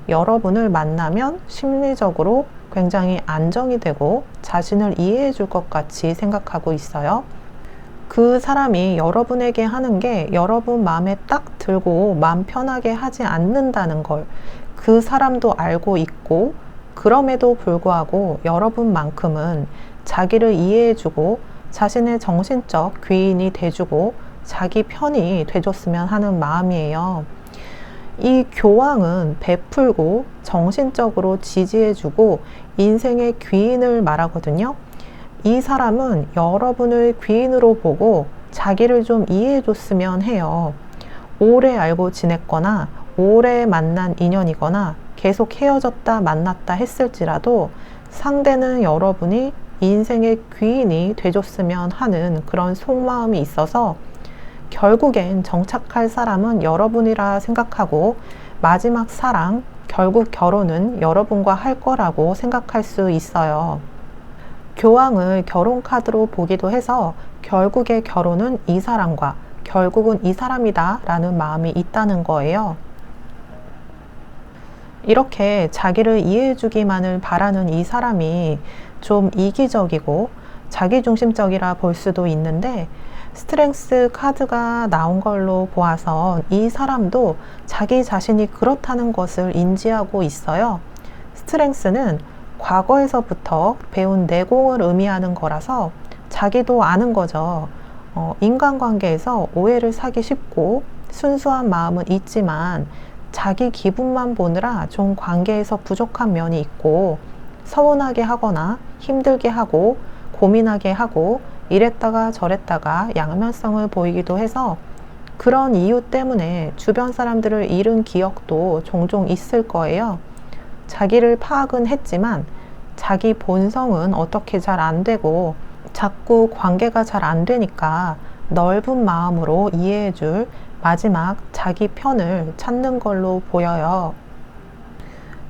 여러분을 만나면 심리적으로 굉장히 안정이 되고 자신을 이해해 줄 것 같이 생각하고 있어요. 그 사람이 여러분에게 하는 게 여러분 마음에 딱 들고 마음 편하게 하지 않는다는 걸 그 사람도 알고 있고, 그럼에도 불구하고 여러분만큼은 자기를 이해해주고 자신의 정신적 귀인이 돼주고 자기 편이 돼줬으면 하는 마음이에요. 이 교황은 베풀고 정신적으로 지지해주고 인생의 귀인을 말하거든요. 이 사람은 여러분을 귀인으로 보고 자기를 좀 이해해줬으면 해요. 오래 알고 지냈거나 오래 만난 인연이거나 계속 헤어졌다 만났다 했을지라도 상대는 여러분이 인생의 귀인이 돼줬으면 하는 그런 속마음이 있어서 결국엔 정착할 사람은 여러분이라 생각하고 마지막 사랑, 결국 결혼은 여러분과 할 거라고 생각할 수 있어요. 교황을 결혼 카드로 보기도 해서 결국의 결혼은 이 사람과 결국은 이 사람이다 라는 마음이 있다는 거예요. 이렇게 자기를 이해해주기만을 바라는 이 사람이 좀 이기적이고 자기중심적이라 볼 수도 있는데, 스트렝스 카드가 나온 걸로 보아서 이 사람도 자기 자신이 그렇다는 것을 인지하고 있어요. 스트렝스는 과거에서부터 배운 내공을 의미하는 거라서 자기도 아는 거죠. 인간관계에서 오해를 사기 쉽고 순수한 마음은 있지만 자기 기분만 보느라 좀 관계에서 부족한 면이 있고 서운하게 하거나 힘들게 하고 고민하게 하고 이랬다가 저랬다가 양면성을 보이기도 해서 그런 이유 때문에 주변 사람들을 잃은 기억도 종종 있을 거예요. 자기를 파악은 했지만 자기 본성은 어떻게 잘 안 되고 자꾸 관계가 잘 안 되니까 넓은 마음으로 이해해줄 마지막 자기 편을 찾는 걸로 보여요.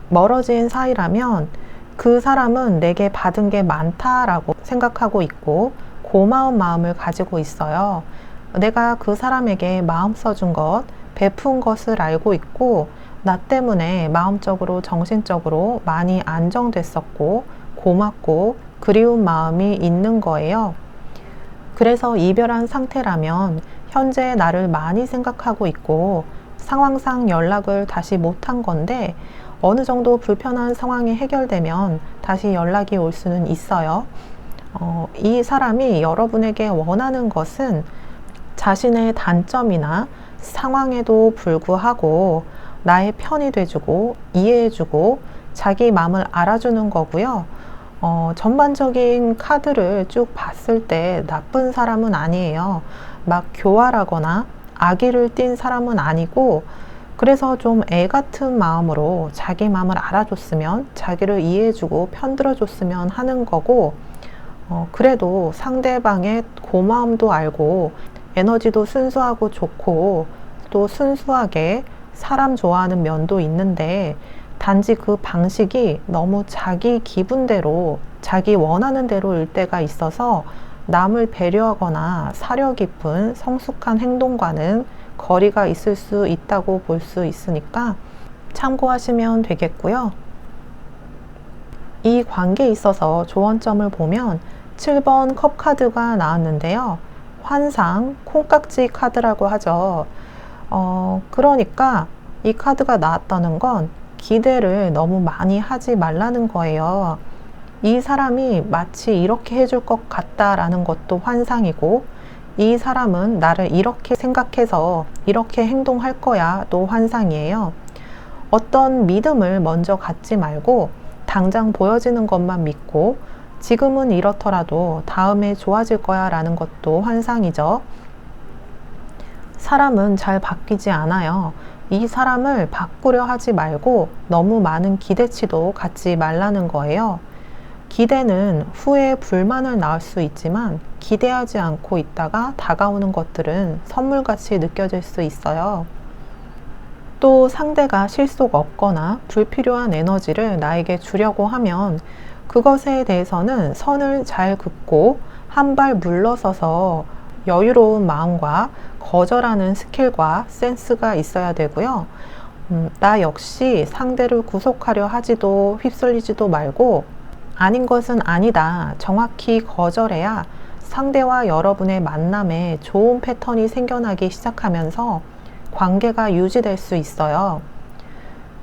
멀어진 사이라면 그 사람은 내게 받은 게 많다라고 생각하고 있고 고마운 마음을 가지고 있어요. 내가 그 사람에게 마음 써준 것, 베푼 것을 알고 있고 나 때문에 마음적으로 정신적으로 많이 안정됐었고 고맙고 그리운 마음이 있는 거예요. 그래서 이별한 상태라면 현재 나를 많이 생각하고 있고 상황상 연락을 다시 못한 건데 어느 정도 불편한 상황이 해결되면 다시 연락이 올 수는 있어요. 이 사람이 여러분에게 원하는 것은 자신의 단점이나 상황에도 불구하고 나의 편이 돼주고 이해해주고 자기 마음을 알아주는 거고요. 전반적인 카드를 쭉 봤을 때 나쁜 사람은 아니에요. 막 교활하거나 악의를 띤 사람은 아니고, 그래서 좀 애 같은 마음으로 자기 마음을 알아줬으면 자기를 이해해주고 편들어줬으면 하는 거고, 그래도 상대방의 고마움도 알고 에너지도 순수하고 좋고 또 순수하게 사람 좋아하는 면도 있는데 단지 그 방식이 너무 자기 기분대로, 자기 원하는 대로일 때가 있어서 남을 배려하거나 사려 깊은 성숙한 행동과는 거리가 있을 수 있다고 볼 수 있으니까 참고하시면 되겠고요. 이 관계에 있어서 조언점을 보면 7번 컵 카드가 나왔는데요. 환상, 콩깍지 카드라고 하죠. 그러니까 이 카드가 나왔다는 건 기대를 너무 많이 하지 말라는 거예요. 이 사람이 마치 이렇게 해줄 것 같다라는 것도 환상이고, 이 사람은 나를 이렇게 생각해서 이렇게 행동할 거야 도 환상이에요. 어떤 믿음을 먼저 갖지 말고 당장 보여지는 것만 믿고 지금은 이렇더라도 다음에 좋아질 거야 라는 것도 환상이죠. 사람은 잘 바뀌지 않아요. 이 사람을 바꾸려 하지 말고 너무 많은 기대치도 갖지 말라는 거예요. 기대는 후에 불만을 낳을 수 있지만 기대하지 않고 있다가 다가오는 것들은 선물같이 느껴질 수 있어요. 또 상대가 실속 없거나 불필요한 에너지를 나에게 주려고 하면 그것에 대해서는 선을 잘 긋고 한 발 물러서서 여유로운 마음과 거절하는 스킬과 센스가 있어야 되고요. 나 역시 상대를 구속하려 하지도 휩쓸리지도 말고 아닌 것은 아니다. 정확히 거절해야 상대와 여러분의 만남에 좋은 패턴이 생겨나기 시작하면서 관계가 유지될 수 있어요.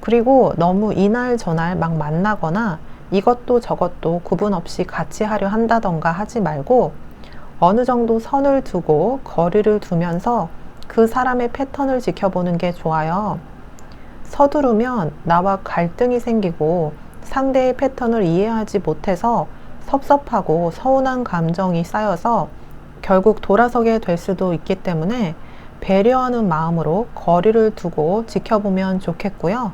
그리고 너무 이날 저날 막 만나거나 이것도 저것도 구분 없이 같이 하려 한다던가 하지 말고 어느 정도 선을 두고 거리를 두면서 그 사람의 패턴을 지켜보는 게 좋아요. 서두르면 나와 갈등이 생기고 상대의 패턴을 이해하지 못해서 섭섭하고 서운한 감정이 쌓여서 결국 돌아서게 될 수도 있기 때문에 배려하는 마음으로 거리를 두고 지켜보면 좋겠고요.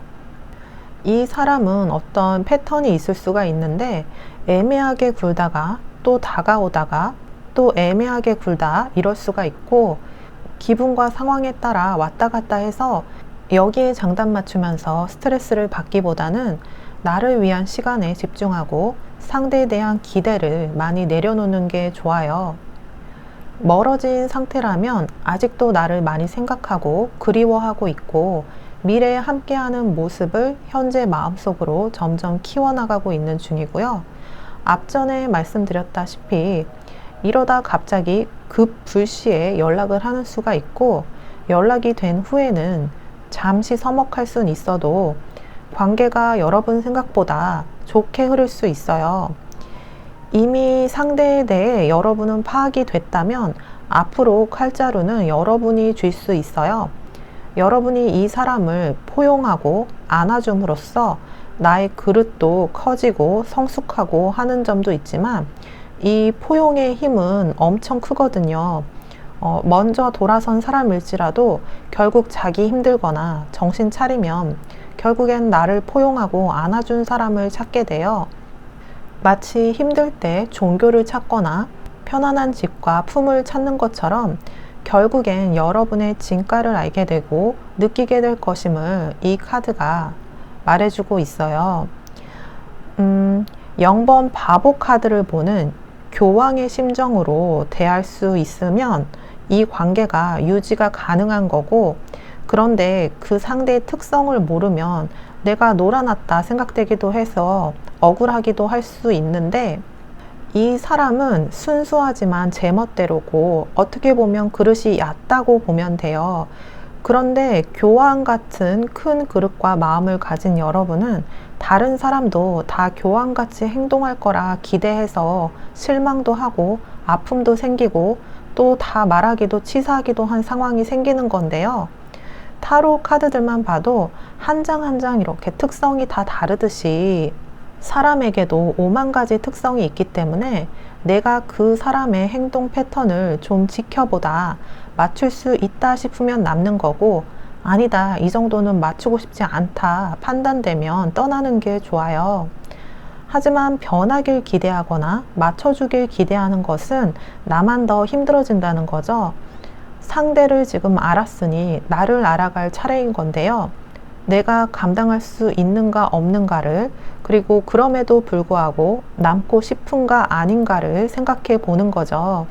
이 사람은 어떤 패턴이 있을 수가 있는데 애매하게 굴다가 또 다가오다가 또 애매하게 굴다 이럴 수가 있고 기분과 상황에 따라 왔다 갔다 해서 여기에 장단 맞추면서 스트레스를 받기보다는 나를 위한 시간에 집중하고 상대에 대한 기대를 많이 내려놓는 게 좋아요. 멀어진 상태라면 아직도 나를 많이 생각하고 그리워하고 있고 미래에 함께하는 모습을 현재 마음속으로 점점 키워나가고 있는 중이고요. 앞전에 말씀드렸다시피 이러다 갑자기 급 불시에 연락을 하는 수가 있고 연락이 된 후에는 잠시 서먹할 순 있어도 관계가 여러분 생각보다 좋게 흐를 수 있어요. 이미 상대에 대해 여러분은 파악이 됐다면 앞으로 칼자루는 여러분이 쥘 수 있어요. 여러분이 이 사람을 포용하고 안아줌으로써 나의 그릇도 커지고 성숙하고 하는 점도 있지만 이 포용의 힘은 엄청 크거든요. 먼저 돌아선 사람일지라도 결국 자기 힘들거나 정신 차리면 결국엔 나를 포용하고 안아준 사람을 찾게 돼요. 마치 힘들 때 종교를 찾거나 편안한 집과 품을 찾는 것처럼 결국엔 여러분의 진가를 알게 되고 느끼게 될 것임을 이 카드가 말해주고 있어요. 0번 바보 카드를 보는 교황의 심정으로 대할 수 있으면 이 관계가 유지가 가능한 거고, 그런데 그 상대의 특성을 모르면 내가 놀아났다 생각되기도 해서 억울하기도 할 수 있는데, 이 사람은 순수하지만 제멋대로고 어떻게 보면 그릇이 얕다고 보면 돼요. 그런데 교황 같은 큰 그릇과 마음을 가진 여러분은 다른 사람도 다 교황같이 행동할 거라 기대해서 실망도 하고 아픔도 생기고 또 다 말하기도 치사하기도 한 상황이 생기는 건데요. 타로 카드들만 봐도 한 장 한 장 이렇게 특성이 다 다르듯이 사람에게도 5만 가지 특성이 있기 때문에 내가 그 사람의 행동 패턴을 좀 지켜보다 맞출 수 있다 싶으면 남는 거고, 아니다, 이 정도는 맞추고 싶지 않다 판단되면 떠나는 게 좋아요. 하지만 변하길 기대하거나 맞춰주길 기대하는 것은 나만 더 힘들어진다는 거죠. 상대를 지금 알았으니 나를 알아갈 차례인 건데요. 내가 감당할 수 있는가 없는가를, 그리고 그럼에도 불구하고 남고 싶은가 아닌가를 생각해 보는 거죠.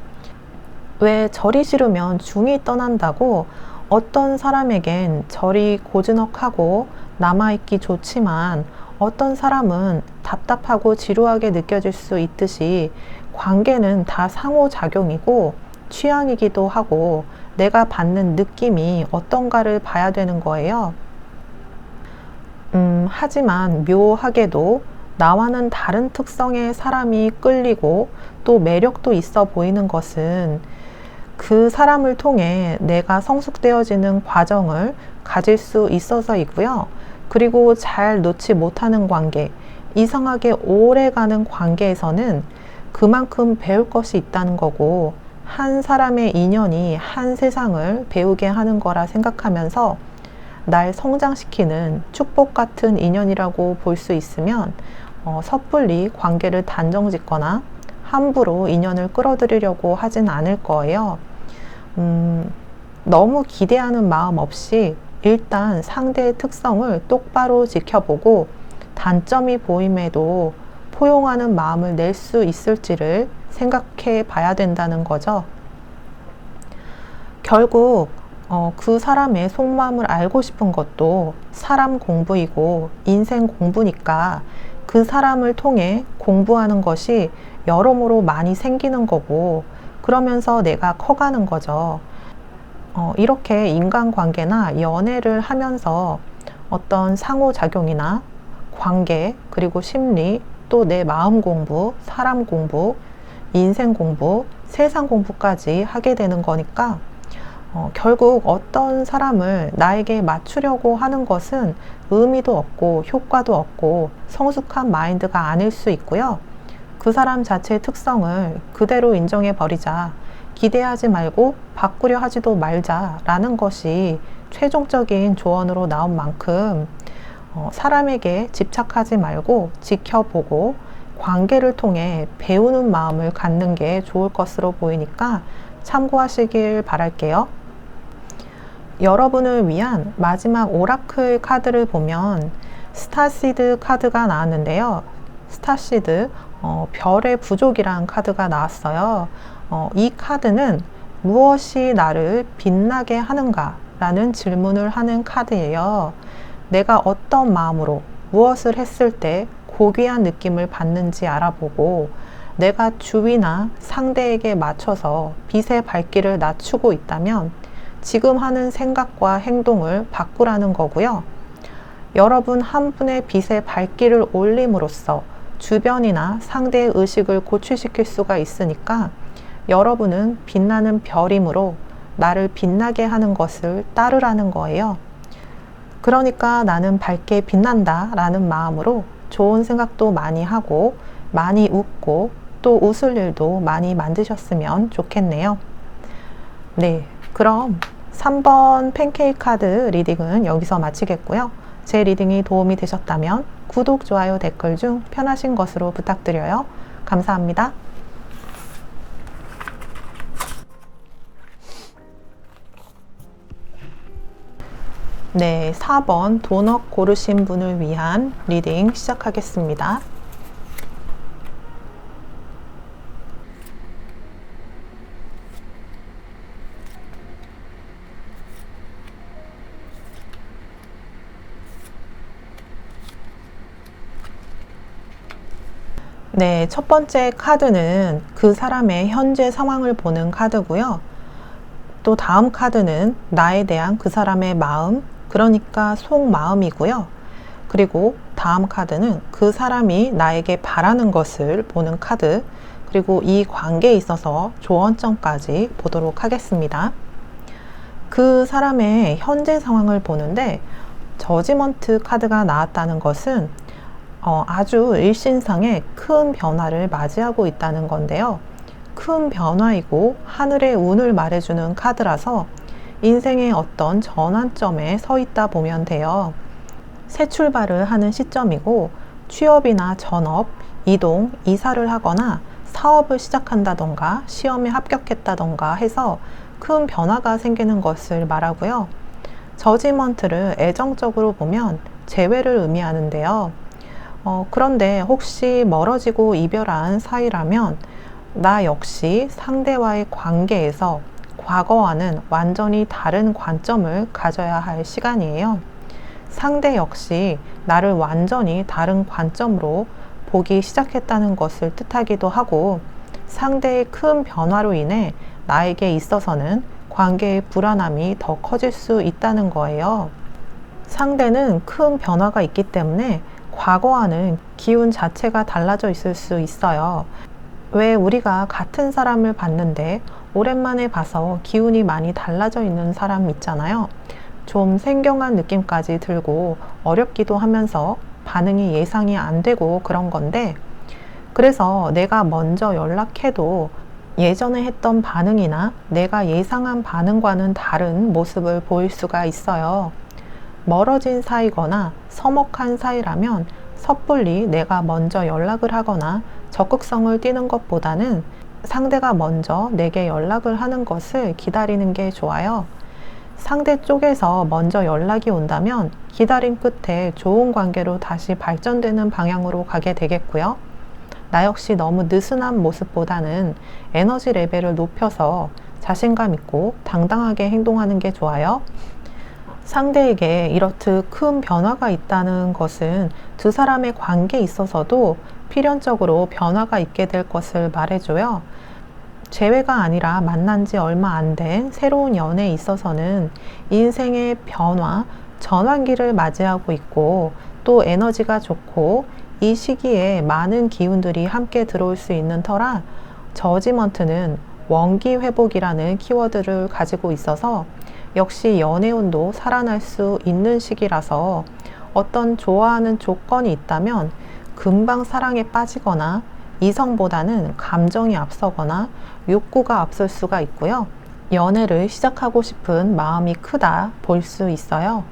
왜 절이 싫으면 중이 떠난다고, 어떤 사람에겐 절이 고즈넉하고 남아있기 좋지만 어떤 사람은 답답하고 지루하게 느껴질 수 있듯이, 관계는 다 상호작용이고 취향이기도 하고 내가 받는 느낌이 어떤가를 봐야 되는 거예요. 하지만 묘하게도 나와는 다른 특성의 사람이 끌리고 또 매력도 있어 보이는 것은 그 사람을 통해 내가 성숙되어지는 과정을 가질 수 있어서이고요. 그리고 잘 놓지 못하는 관계, 이상하게 오래가는 관계에서는 그만큼 배울 것이 있다는 거고, 한 사람의 인연이 한 세상을 배우게 하는 거라 생각하면서 날 성장시키는 축복 같은 인연이라고 볼 수 있으면 섣불리 관계를 단정짓거나 함부로 인연을 끌어들이려고 하진 않을 거예요. 너무 기대하는 마음 없이 일단 상대의 특성을 똑바로 지켜보고 단점이 보임에도 포용하는 마음을 낼 수 있을지를 생각해 봐야 된다는 거죠. 결국 그 사람의 속마음을 알고 싶은 것도 사람 공부이고 인생 공부니까 그 사람을 통해 공부하는 것이 여러모로 많이 생기는 거고, 그러면서 내가 커가는 거죠. 이렇게 인간관계나 연애를 하면서 어떤 상호작용이나 관계, 그리고 심리, 또 내 마음 공부, 사람 공부, 인생 공부, 세상 공부까지 하게 되는 거니까 결국 어떤 사람을 나에게 맞추려고 하는 것은 의미도 없고 효과도 없고 성숙한 마인드가 아닐 수 있고요. 그 사람 자체의 특성을 그대로 인정해 버리자, 기대하지 말고 바꾸려 하지도 말자라는 것이 최종적인 조언으로 나온 만큼 사람에게 집착하지 말고 지켜보고 관계를 통해 배우는 마음을 갖는 게 좋을 것으로 보이니까 참고하시길 바랄게요. 여러분을 위한 마지막 오라클 카드를 보면 스타시드 카드가 나왔는데요. 스타시드, 별의 부족이란 카드가 나왔어요. 이 카드는 무엇이 나를 빛나게 하는가 라는 질문을 하는 카드예요. 내가 어떤 마음으로 무엇을 했을 때 고귀한 느낌을 받는지 알아보고 내가 주위나 상대에게 맞춰서 빛의 발길을 낮추고 있다면 지금 하는 생각과 행동을 바꾸라는 거고요. 여러분 한 분의 빛의 발길을 올림으로써 주변이나 상대의 의식을 고취시킬 수가 있으니까 여러분은 빛나는 별이므로 나를 빛나게 하는 것을 따르라는 거예요. 그러니까 나는 밝게 빛난다 라는 마음으로 좋은 생각도 많이 하고 많이 웃고 또 웃을 일도 많이 만드셨으면 좋겠네요. 네, 그럼 3번 팬케이크 카드 리딩은 여기서 마치겠고요. 제 리딩이 도움이 되셨다면 구독, 좋아요, 댓글 중 편하신 것으로 부탁드려요. 감사합니다. 네, 4번 도넛 고르신 분을 위한 리딩 시작하겠습니다. 네, 첫 번째 카드는 그 사람의 현재 상황을 보는 카드고요. 또 다음 카드는 나에 대한 그 사람의 마음, 그러니까 속마음이고요. 그리고 다음 카드는 그 사람이 나에게 바라는 것을 보는 카드, 그리고 이 관계에 있어서 조언점까지 보도록 하겠습니다. 그 사람의 현재 상황을 보는데 저지먼트 카드가 나왔다는 것은 아주 일신상의 큰 변화를 맞이하고 있다는 건데요. 큰 변화이고 하늘의 운을 말해주는 카드라서 인생의 어떤 전환점에 서 있다 보면 돼요. 새 출발을 하는 시점이고 취업이나 전업, 이동, 이사를 하거나 사업을 시작한다던가 시험에 합격했다던가 해서 큰 변화가 생기는 것을 말하고요. 저지먼트를 애정적으로 보면 재회를 의미하는데요. 그런데 혹시 멀어지고 이별한 사이라면 나 역시 상대와의 관계에서 과거와는 완전히 다른 관점을 가져야 할 시간이에요. 상대 역시 나를 완전히 다른 관점으로 보기 시작했다는 것을 뜻하기도 하고, 상대의 큰 변화로 인해 나에게 있어서는 관계의 불안함이 더 커질 수 있다는 거예요. 상대는 큰 변화가 있기 때문에 과거와는 기운 자체가 달라져 있을 수 있어요. 왜 우리가 같은 사람을 봤는데 오랜만에 봐서 기운이 많이 달라져 있는 사람 있잖아요. 좀 생경한 느낌까지 들고 어렵기도 하면서 반응이 예상이 안 되고 그런 건데, 그래서 내가 먼저 연락해도 예전에 했던 반응이나 내가 예상한 반응과는 다른 모습을 보일 수가 있어요. 멀어진 사이거나 서먹한 사이라면 섣불리 내가 먼저 연락을 하거나 적극성을 띠는 것보다는 상대가 먼저 내게 연락을 하는 것을 기다리는 게 좋아요. 상대 쪽에서 먼저 연락이 온다면 기다림 끝에 좋은 관계로 다시 발전되는 방향으로 가게 되겠고요. 나 역시 너무 느슨한 모습보다는 에너지 레벨을 높여서 자신감 있고 당당하게 행동하는 게 좋아요. 상대에게 이렇듯 큰 변화가 있다는 것은 두 사람의 관계에 있어서도 필연적으로 변화가 있게 될 것을 말해줘요. 재회가 아니라 만난 지 얼마 안 된 새로운 연애에 있어서는 인생의 변화, 전환기를 맞이하고 있고, 또 에너지가 좋고 이 시기에 많은 기운들이 함께 들어올 수 있는 터라 저지먼트는 원기 회복이라는 키워드를 가지고 있어서 역시 연애운도 살아날 수 있는 시기라서 어떤 좋아하는 조건이 있다면 금방 사랑에 빠지거나 이성보다는 감정이 앞서거나 욕구가 앞설 수가 있고요. 연애를 시작하고 싶은 마음이 크다 볼 수 있어요.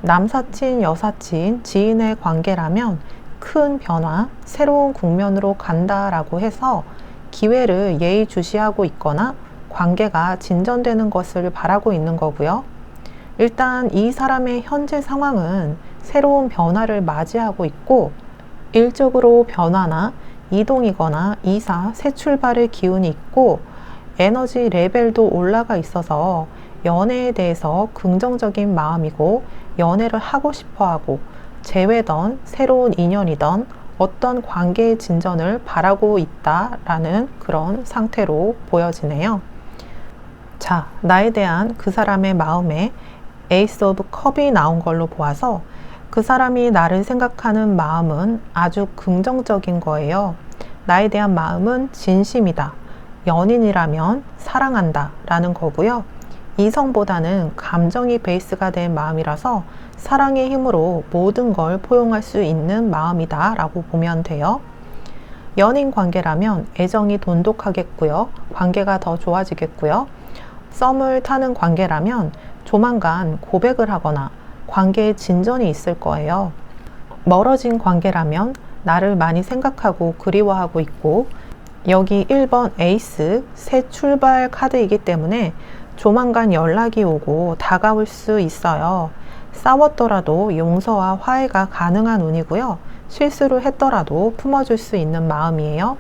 남사친, 여사친, 지인의 관계라면 큰 변화, 새로운 국면으로 간다라고 해서 기회를 예의주시하고 있거나 관계가 진전되는 것을 바라고 있는 거고요. 일단 이 사람의 현재 상황은 새로운 변화를 맞이하고 있고, 일적으로 변화나 이동이거나 이사, 새 출발의 기운이 있고 에너지 레벨도 올라가 있어서 연애에 대해서 긍정적인 마음이고, 연애를 하고 싶어 하고, 재회던 새로운 인연이던 어떤 관계의 진전을 바라고 있다라는 그런 상태로 보여지네요. 자, 나에 대한 그 사람의 마음에 에이스 오브 컵이 나온 걸로 보아서 그 사람이 나를 생각하는 마음은 아주 긍정적인 거예요. 나에 대한 마음은 진심이다. 연인이라면 사랑한다 라는 거고요. 이성보다는 감정이 베이스가 된 마음이라서 사랑의 힘으로 모든 걸 포용할 수 있는 마음이다 라고 보면 돼요. 연인 관계라면 애정이 돈독하겠고요. 관계가 더 좋아지겠고요. 썸을 타는 관계라면 조만간 고백을 하거나 관계에 진전이 있을 거예요. 멀어진 관계라면 나를 많이 생각하고 그리워하고 있고, 여기 1번 에이스, 새 출발 카드이기 때문에 조만간 연락이 오고 다가올 수 있어요. 싸웠더라도 용서와 화해가 가능한 운이고요. 실수를 했더라도 품어줄 수 있는 마음이에요.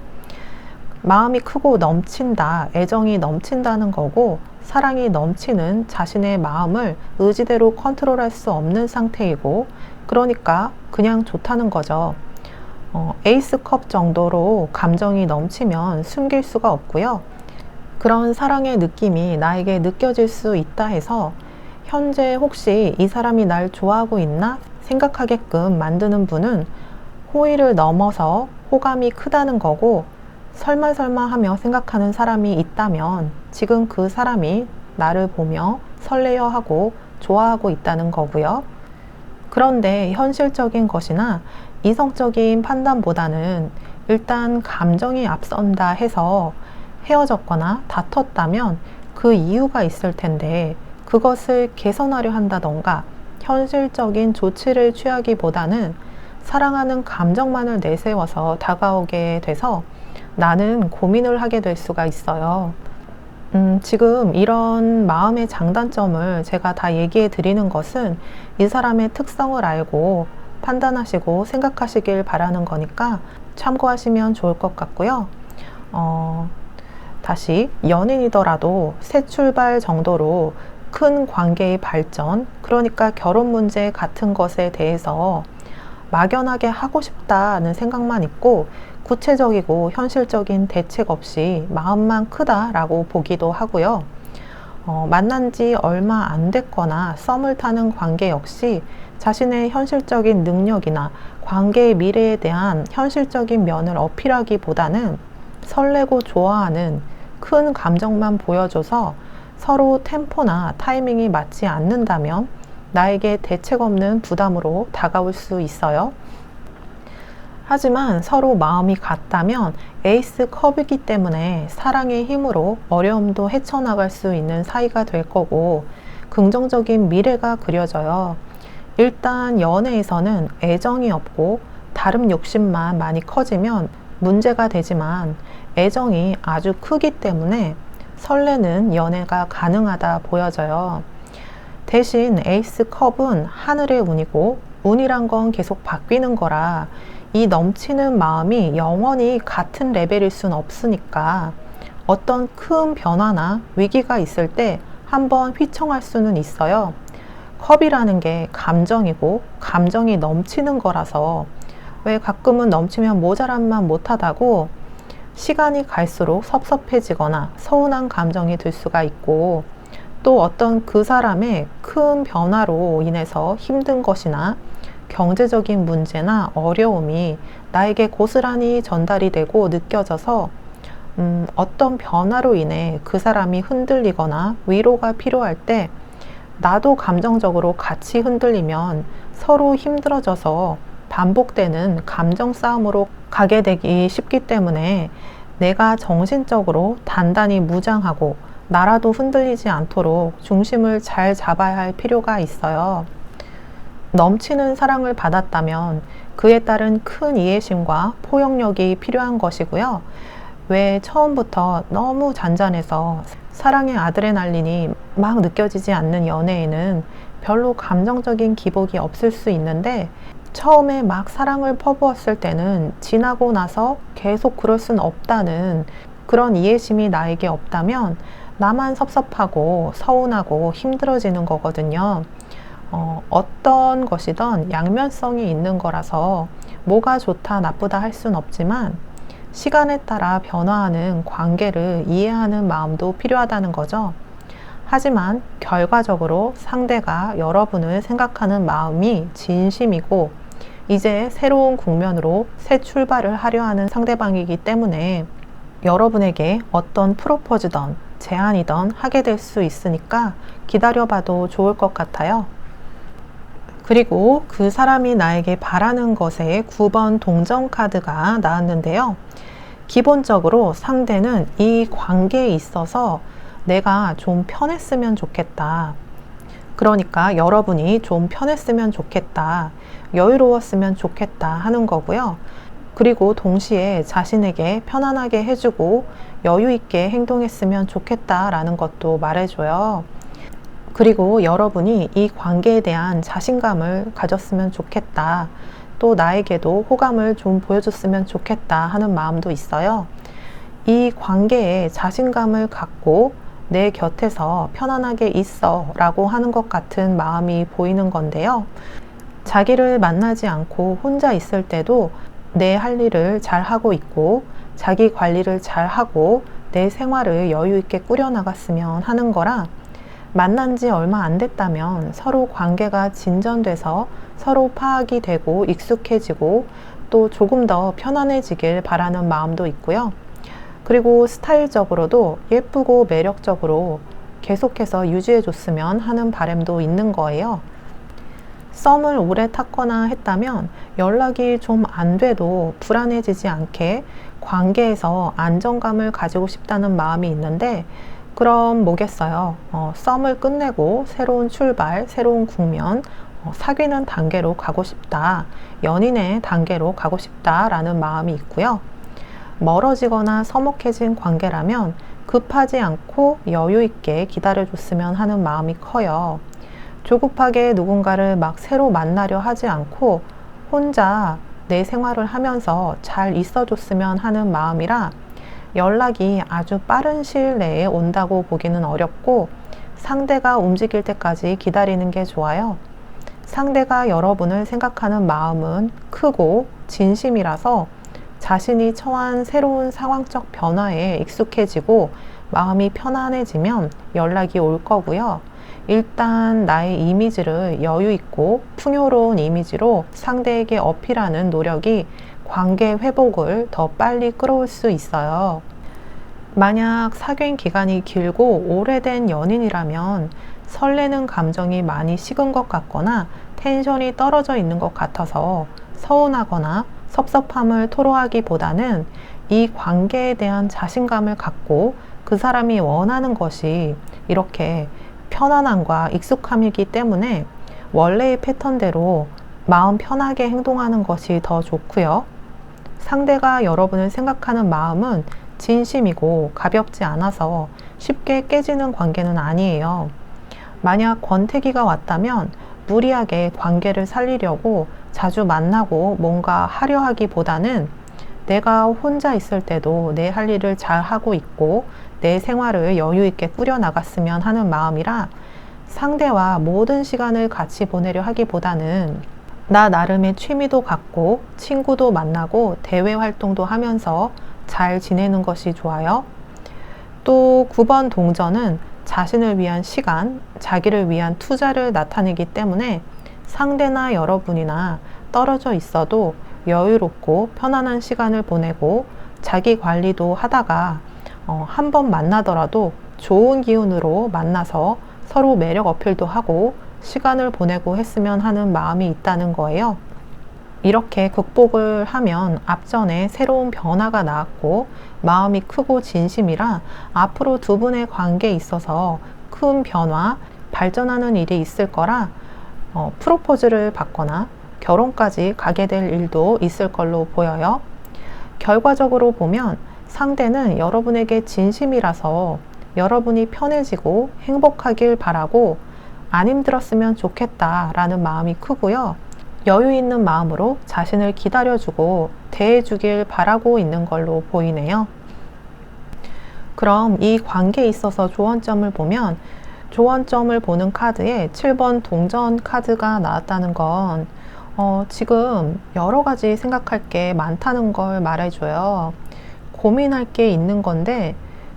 마음이 크고 넘친다, 애정이 넘친다는 거고, 사랑이 넘치는 자신의 마음을 의지대로 컨트롤할 수 없는 상태이고, 그러니까 그냥 좋다는 거죠. 에이스컵 정도로 감정이 넘치면 숨길 수가 없고요. 그런 사랑의 느낌이 나에게 느껴질 수 있다 해서 현재 혹시 이 사람이 날 좋아하고 있나 생각하게끔 만드는 분은 호의를 넘어서 호감이 크다는 거고, 설마 하며 생각하는 사람이 있다면 지금 그 사람이 나를 보며 설레어 하고 좋아하고 있다는 거고요. 그런데 현실적인 것이나 이성적인 판단보다는 일단 감정이 앞선다 해서 헤어졌거나 다퉜다면 그 이유가 있을 텐데, 그것을 개선하려 한다던가 현실적인 조치를 취하기보다는 사랑하는 감정만을 내세워서 다가오게 돼서 나는 고민을 하게 될 수가 있어요. 지금 이런 마음의 장단점을 제가 다 얘기해 드리는 것은 이 사람의 특성을 알고 판단하시고 생각하시길 바라는 거니까 참고하시면 좋을 것 같고요. 다시 연인이더라도 새 출발 정도로 큰 관계의 발전, 그러니까 결혼 문제 같은 것에 대해서 막연하게 하고 싶다는 생각만 있고 구체적이고 현실적인 대책 없이 마음만 크다라고 보기도 하고요. 만난 지 얼마 안 됐거나 썸을 타는 관계 역시 자신의 현실적인 능력이나 관계의 미래에 대한 현실적인 면을 어필하기보다는 설레고 좋아하는 큰 감정만 보여줘서 서로 템포나 타이밍이 맞지 않는다면 나에게 대책 없는 부담으로 다가올 수 있어요. 하지만 서로 마음이 같다면 에이스 컵이기 때문에 사랑의 힘으로 어려움도 헤쳐나갈 수 있는 사이가 될 거고 긍정적인 미래가 그려져요. 일단 연애에서는 애정이 없고 다른 욕심만 많이 커지면 문제가 되지만 애정이 아주 크기 때문에 설레는 연애가 가능하다 보여져요. 대신 에이스 컵은 하늘의 운이고 운이란 건 계속 바뀌는 거라 이 넘치는 마음이 영원히 같은 레벨일 순 없으니까 어떤 큰 변화나 위기가 있을 때 한번 휘청할 수는 있어요. 컵이라는 게 감정이고 감정이 넘치는 거라서 왜 가끔은 넘치면 모자란만 못하다고 시간이 갈수록 섭섭해지거나 서운한 감정이 들 수가 있고 또 어떤 그 사람의 큰 변화로 인해서 힘든 것이나 경제적인 문제나 어려움이 나에게 고스란히 전달이 되고 느껴져서 어떤 변화로 인해 그 사람이 흔들리거나 위로가 필요할 때 나도 감정적으로 같이 흔들리면 서로 힘들어져서 반복되는 감정 싸움으로 가게 되기 쉽기 때문에 내가 정신적으로 단단히 무장하고 나라도 흔들리지 않도록 중심을 잘 잡아야 할 필요가 있어요. 넘치는 사랑을 받았다면 그에 따른 큰 이해심과 포용력이 필요한 것이고요. 왜 처음부터 너무 잔잔해서 사랑의 아드레날린이 막 느껴지지 않는 연애에는 별로 감정적인 기복이 없을 수 있는데 처음에 막 사랑을 퍼부었을 때는 지나고 나서 계속 그럴 순 없다는 그런 이해심이 나에게 없다면 나만 섭섭하고 서운하고 힘들어지는 거거든요. 어떤 것이든 양면성이 있는 거라서 뭐가 좋다 나쁘다 할 순 없지만 시간에 따라 변화하는 관계를 이해하는 마음도 필요하다는 거죠. 하지만 결과적으로 상대가 여러분을 생각하는 마음이 진심이고 이제 새로운 국면으로 새 출발을 하려 하는 상대방이기 때문에 여러분에게 어떤 프로포즈든 제안이든 하게 될 수 있으니까 기다려봐도 좋을 것 같아요. 그리고 그 사람이 나에게 바라는 것에 9번 동전 카드가 나왔는데요. 기본적으로 상대는 이 관계에 있어서 내가 좀 편했으면 좋겠다. 그러니까 여러분이 좀 편했으면 좋겠다. 여유로웠으면 좋겠다 하는 거고요. 그리고 동시에 자신에게 편안하게 해주고 여유 있게 행동했으면 좋겠다라는 것도 말해줘요. 그리고 여러분이 이 관계에 대한 자신감을 가졌으면 좋겠다. 또 나에게도 호감을 좀 보여줬으면 좋겠다 하는 마음도 있어요. 이 관계에 자신감을 갖고 내 곁에서 편안하게 있어 라고 하는 것 같은 마음이 보이는 건데요. 자기를 만나지 않고 혼자 있을 때도 내 할 일을 잘 하고 있고 자기 관리를 잘 하고 내 생활을 여유 있게 꾸려나갔으면 하는 거라 만난 지 얼마 안 됐다면 서로 관계가 진전돼서 서로 파악이 되고 익숙해지고 또 조금 더 편안해지길 바라는 마음도 있고요. 그리고 스타일적으로도 예쁘고 매력적으로 계속해서 유지해줬으면 하는 바람도 있는 거예요. 썸을 오래 탔거나 했다면 연락이 좀 안 돼도 불안해지지 않게 관계에서 안정감을 가지고 싶다는 마음이 있는데 그럼 뭐겠어요? 썸을 끝내고 새로운 출발, 새로운 국면, 사귀는 단계로 가고 싶다. 연인의 단계로 가고 싶다라는 마음이 있고요. 멀어지거나 서먹해진 관계라면 급하지 않고 여유 있게 기다려줬으면 하는 마음이 커요. 조급하게 누군가를 막 새로 만나려 하지 않고 혼자 내 생활을 하면서 잘 있어줬으면 하는 마음이라 연락이 아주 빠른 시일 내에 온다고 보기는 어렵고 상대가 움직일 때까지 기다리는 게 좋아요. 상대가 여러분을 생각하는 마음은 크고 진심이라서 자신이 처한 새로운 상황적 변화에 익숙해지고 마음이 편안해지면 연락이 올 거고요. 일단 나의 이미지를 여유 있고 풍요로운 이미지로 상대에게 어필하는 노력이 관계 회복을 더 빨리 끌어올 수 있어요. 만약 사귄 기간이 길고 오래된 연인이라면 설레는 감정이 많이 식은 것 같거나 텐션이 떨어져 있는 것 같아서 서운하거나 섭섭함을 토로하기보다는 이 관계에 대한 자신감을 갖고 그 사람이 원하는 것이 이렇게 편안함과 익숙함이기 때문에 원래의 패턴대로 마음 편하게 행동하는 것이 더 좋고요. 상대가 여러분을 생각하는 마음은 진심이고 가볍지 않아서 쉽게 깨지는 관계는 아니에요. 만약 권태기가 왔다면 무리하게 관계를 살리려고 자주 만나고 뭔가 하려 하기보다는 내가 혼자 있을 때도 내 할 일을 잘 하고 있고 내 생활을 여유 있게 꾸려나갔으면 하는 마음이라 상대와 모든 시간을 같이 보내려 하기보다는 나 나름의 취미도 갖고 친구도 만나고 대외 활동도 하면서 잘 지내는 것이 좋아요. 또 9번 동전은 자신을 위한 시간, 자기를 위한 투자를 나타내기 때문에 상대나 여러분이나 떨어져 있어도 여유롭고 편안한 시간을 보내고 자기 관리도 하다가 한 번 만나더라도 좋은 기운으로 만나서 서로 매력 어필도 하고 시간을 보내고 했으면 하는 마음이 있다는 거예요. 이렇게 극복을 하면 앞전에 새로운 변화가 나왔고 마음이 크고 진심이라 앞으로 두 분의 관계에 있어서 큰 변화, 발전하는 일이 있을 거라 프로포즈를 받거나 결혼까지 가게 될 일도 있을 걸로 보여요. 결과적으로 보면 상대는 여러분에게 진심이라서 여러분이 편해지고 행복하길 바라고 안 힘들었으면 좋겠다라는 마음이 크고요. 여유 있는 마음으로 자신을 기다려주고 대해주길 바라고 있는 걸로 보이네요. 그럼 이 관계에 있어서 조언점을 보면 조언점을 보는 카드에 7번 동전 카드가 나왔다는 건 지금 여러 가지 생각할 게 많다는 걸 말해줘요. 고민할 게 있는 건데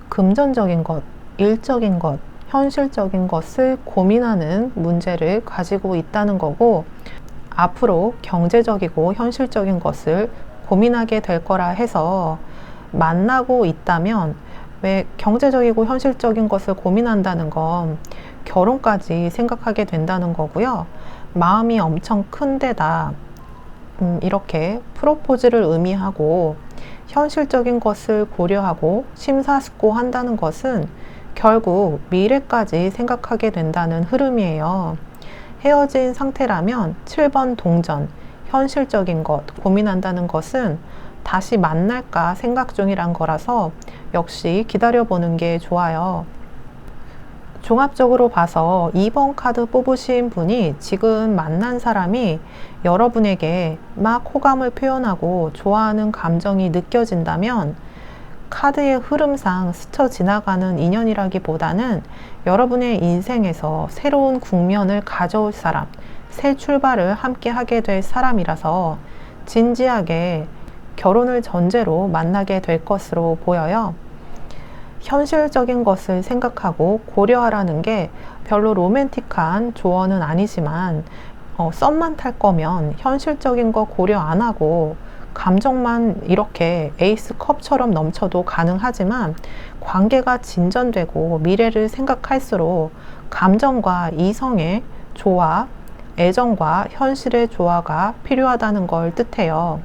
금전적인 것, 일적인 것, 현실적인 것을 고민하는 문제를 가지고 있다는 거고 앞으로 경제적이고 현실적인 것을 고민하게 될 거라 해서 만나고 있다면 왜 경제적이고 현실적인 것을 고민한다는 건 결혼까지 생각하게 된다는 거고요. 마음이 엄청 큰 데다 이렇게 프로포즈를 의미하고 현실적인 것을 고려하고 심사숙고한다는 것은 결국 미래까지 생각하게 된다는 흐름이에요. 헤어진 상태라면 7번 동전, 현실적인 것, 고민한다는 것은 다시 만날까 생각 중이란 거라서 역시 기다려보는 게 좋아요. 종합적으로 봐서 2번 카드 뽑으신 분이 지금 만난 사람이 여러분에게 막 호감을 표현하고 좋아하는 감정이 느껴진다면 카드의 흐름상 스쳐 지나가는 인연이라기보다는 여러분의 인생에서 새로운 국면을 가져올 사람, 새 출발을 함께 하게 될 사람이라서 진지하게 결혼을 전제로 만나게 될 것으로 보여요. 현실적인 것을 생각하고 고려하라는 게 별로 로맨틱한 조언은 아니지만 썸만 탈 거면 현실적인 거 고려 안 하고 감정만 이렇게 에이스 컵처럼 넘쳐도 가능하지만 관계가 진전되고 미래를 생각할수록 감정과 이성의 조화, 애정과 현실의 조화가 필요하다는 걸 뜻해요.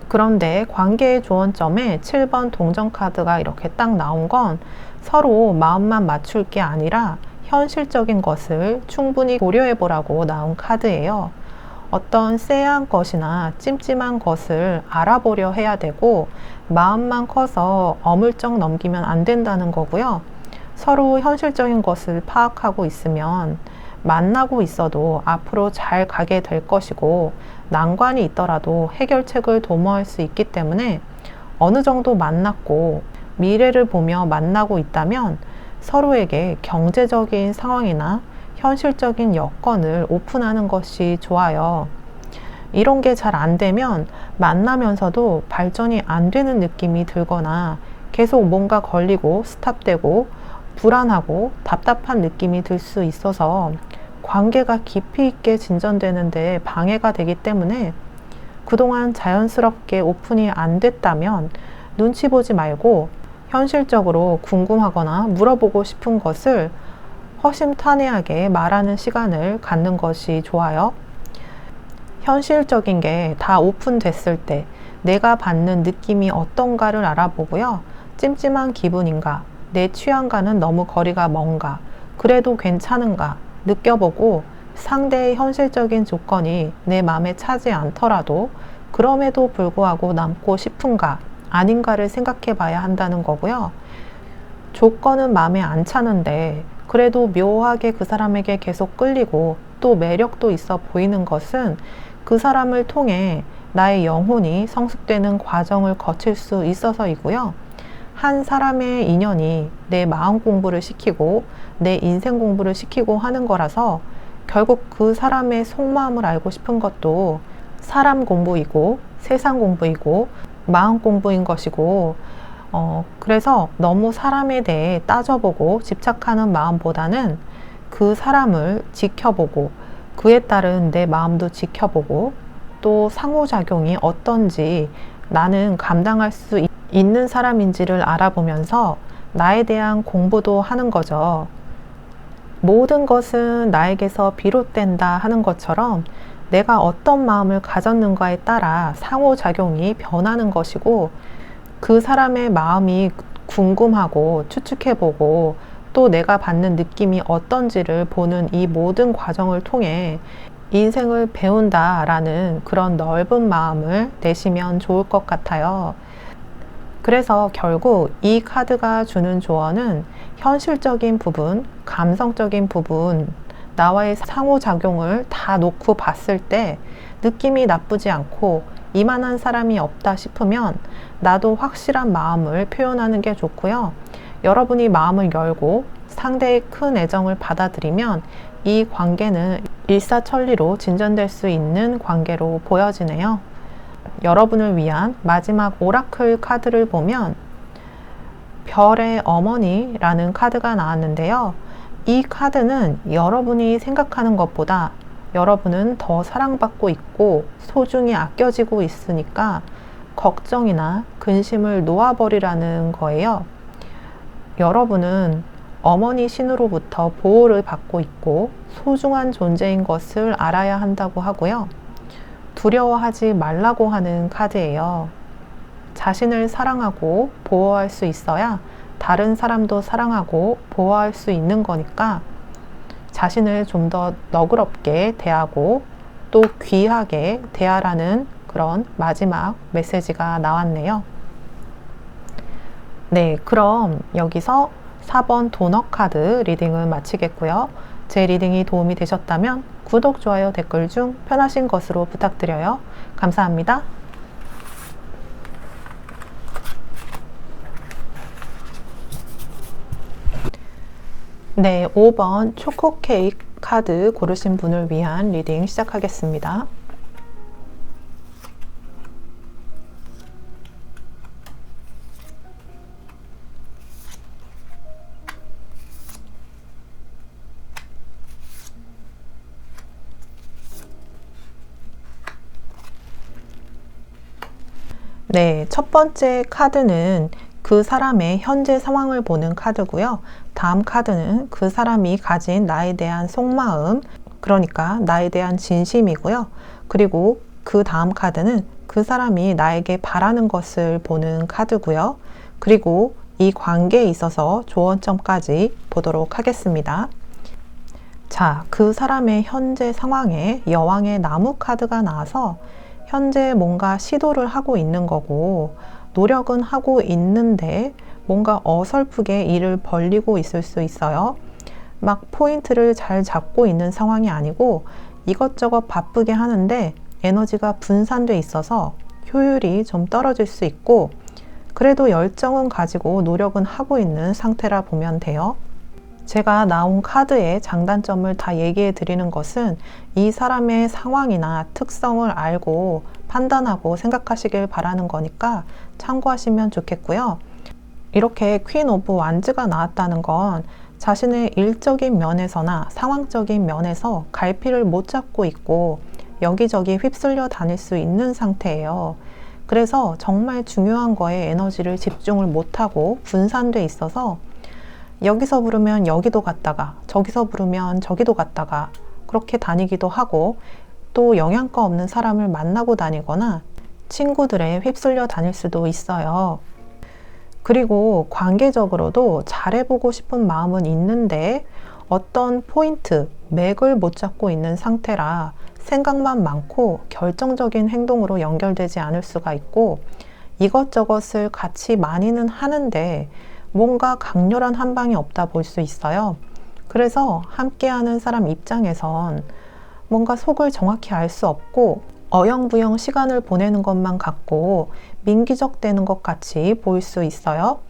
그런데 관계의 조언점에 7번 동전 카드가 이렇게 딱 나온 건 서로 마음만 맞출 게 아니라 현실적인 것을 충분히 고려해 보라고 나온 카드예요. 어떤 쎄한 것이나 찜찜한 것을 알아보려 해야 되고 마음만 커서 어물쩍 넘기면 안 된다는 거고요. 서로 현실적인 것을 파악하고 있으면 만나고 있어도 앞으로 잘 가게 될 것이고, 난관이 있더라도 해결책을 도모할 수 있기 때문에 어느 정도 만났고 미래를 보며 만나고 있다면 서로에게 경제적인 상황이나 현실적인 여건을 오픈하는 것이 좋아요. 이런 게 잘 안 되면 만나면서도 발전이 안 되는 느낌이 들거나 계속 뭔가 걸리고 스탑되고 불안하고 답답한 느낌이 들 수 있어서 관계가 깊이 있게 진전되는데 방해가 되기 때문에, 그동안 자연스럽게 오픈이 안 됐다면 눈치 보지 말고 현실적으로 궁금하거나 물어보고 싶은 것을 허심탄회하게 말하는 시간을 갖는 것이 좋아요. 현실적인 게 다 오픈됐을 때 내가 받는 느낌이 어떤가를 알아보고요. 찜찜한 기분인가, 내 취향과는 너무 거리가 먼가, 그래도 괜찮은가 느껴보고, 상대의 현실적인 조건이 내 마음에 차지 않더라도 그럼에도 불구하고 남고 싶은가 아닌가를 생각해 봐야 한다는 거고요. 조건은 마음에 안 차는데 그래도 묘하게 그 사람에게 계속 끌리고 또 매력도 있어 보이는 것은 그 사람을 통해 나의 영혼이 성숙되는 과정을 거칠 수 있어서이고요. 한 사람의 인연이 내 마음 공부를 시키고 내 인생 공부를 시키고 하는 거라서, 결국 그 사람의 속마음을 알고 싶은 것도 사람 공부이고 세상 공부이고 마음 공부인 것이고, 그래서 너무 사람에 대해 따져보고 집착하는 마음보다는 그 사람을 지켜보고 그에 따른 내 마음도 지켜보고, 또 상호작용이 어떤지 나는 감당할 수 있는 사람인지를 알아보면서 나에 대한 공부도 하는 거죠. 모든 것은 나에게서 비롯된다 하는 것처럼 내가 어떤 마음을 가졌는가에 따라 상호작용이 변하는 것이고, 그 사람의 마음이 궁금하고 추측해보고 또 내가 받는 느낌이 어떤지를 보는 이 모든 과정을 통해 인생을 배운다라는 그런 넓은 마음을 내시면 좋을 것 같아요. 그래서 결국 이 카드가 주는 조언은 현실적인 부분, 감성적인 부분, 나와의 상호작용을 다 놓고 봤을 때 느낌이 나쁘지 않고 이만한 사람이 없다 싶으면 나도 확실한 마음을 표현하는 게 좋고요. 여러분이 마음을 열고 상대의 큰 애정을 받아들이면 이 관계는 일사천리로 진전될 수 있는 관계로 보여지네요. 여러분을 위한 마지막 오라클 카드를 보면 별의 어머니라는 카드가 나왔는데요. 이 카드는 여러분이 생각하는 것보다 여러분은 더 사랑받고 있고 소중히 아껴지고 있으니까 걱정이나 근심을 놓아버리라는 거예요. 여러분은 어머니 신으로부터 보호를 받고 있고 소중한 존재인 것을 알아야 한다고 하고요. 두려워하지 말라고 하는 카드예요. 자신을 사랑하고 보호할 수 있어야 다른 사람도 사랑하고 보호할 수 있는 거니까 자신을 좀 더 너그럽게 대하고 또 귀하게 대하라는 그런 마지막 메시지가 나왔네요. 네, 그럼 여기서 4번 도넛 카드 리딩을 마치겠고요. 제 리딩이 도움이 되셨다면 구독, 좋아요, 댓글 중 편하신 것으로 부탁드려요. 감사합니다. 네, 5번 초코 케이크 카드 고르신 분을 위한 리딩 시작하겠습니다. 네, 첫 번째 카드는 그 사람의 현재 상황을 보는 카드고요. 다음 카드는 그 사람이 가진 나에 대한 속마음, 그러니까 나에 대한 진심이고요. 그리고 그 다음 카드는 그 사람이 나에게 바라는 것을 보는 카드고요. 그리고 이 관계에 있어서 조언점까지 보도록 하겠습니다. 자, 그 사람의 현재 상황에 여왕의 나무 카드가 나와서 현재 뭔가 시도를 하고 있는 거고, 노력은 하고 있는데 뭔가 어설프게 일을 벌리고 있을 수 있어요. 막 포인트를 잘 잡고 있는 상황이 아니고 이것저것 바쁘게 하는데 에너지가 분산돼 있어서 효율이 좀 떨어질 수 있고, 그래도 열정은 가지고 노력은 하고 있는 상태라 보면 돼요. 제가 나온 카드의 장단점을 다 얘기해 드리는 것은 이 사람의 상황이나 특성을 알고 판단하고 생각하시길 바라는 거니까 참고하시면 좋겠고요. 이렇게 퀸 오브 완즈가 나왔다는 건 자신의 일적인 면에서나 상황적인 면에서 갈피를 못 잡고 있고 여기저기 휩쓸려 다닐 수 있는 상태예요. 그래서 정말 중요한 거에 에너지를 집중을 못하고 분산돼 있어서 여기서 부르면 여기도 갔다가 저기서 부르면 저기도 갔다가 그렇게 다니기도 하고, 또 영양가 없는 사람을 만나고 다니거나 친구들에 휩쓸려 다닐 수도 있어요. 그리고 관계적으로도 잘해보고 싶은 마음은 있는데 어떤 포인트, 맥을 못 잡고 있는 상태라 생각만 많고 결정적인 행동으로 연결되지 않을 수가 있고, 이것저것을 같이 많이는 하는데 뭔가 강렬한 한 방이 없다 볼 수 있어요. 그래서 함께하는 사람 입장에선 뭔가 속을 정확히 알 수 없고 어영부영 시간을 보내는 것만 같고 민기적대는 것 같이 보일 수 있어요.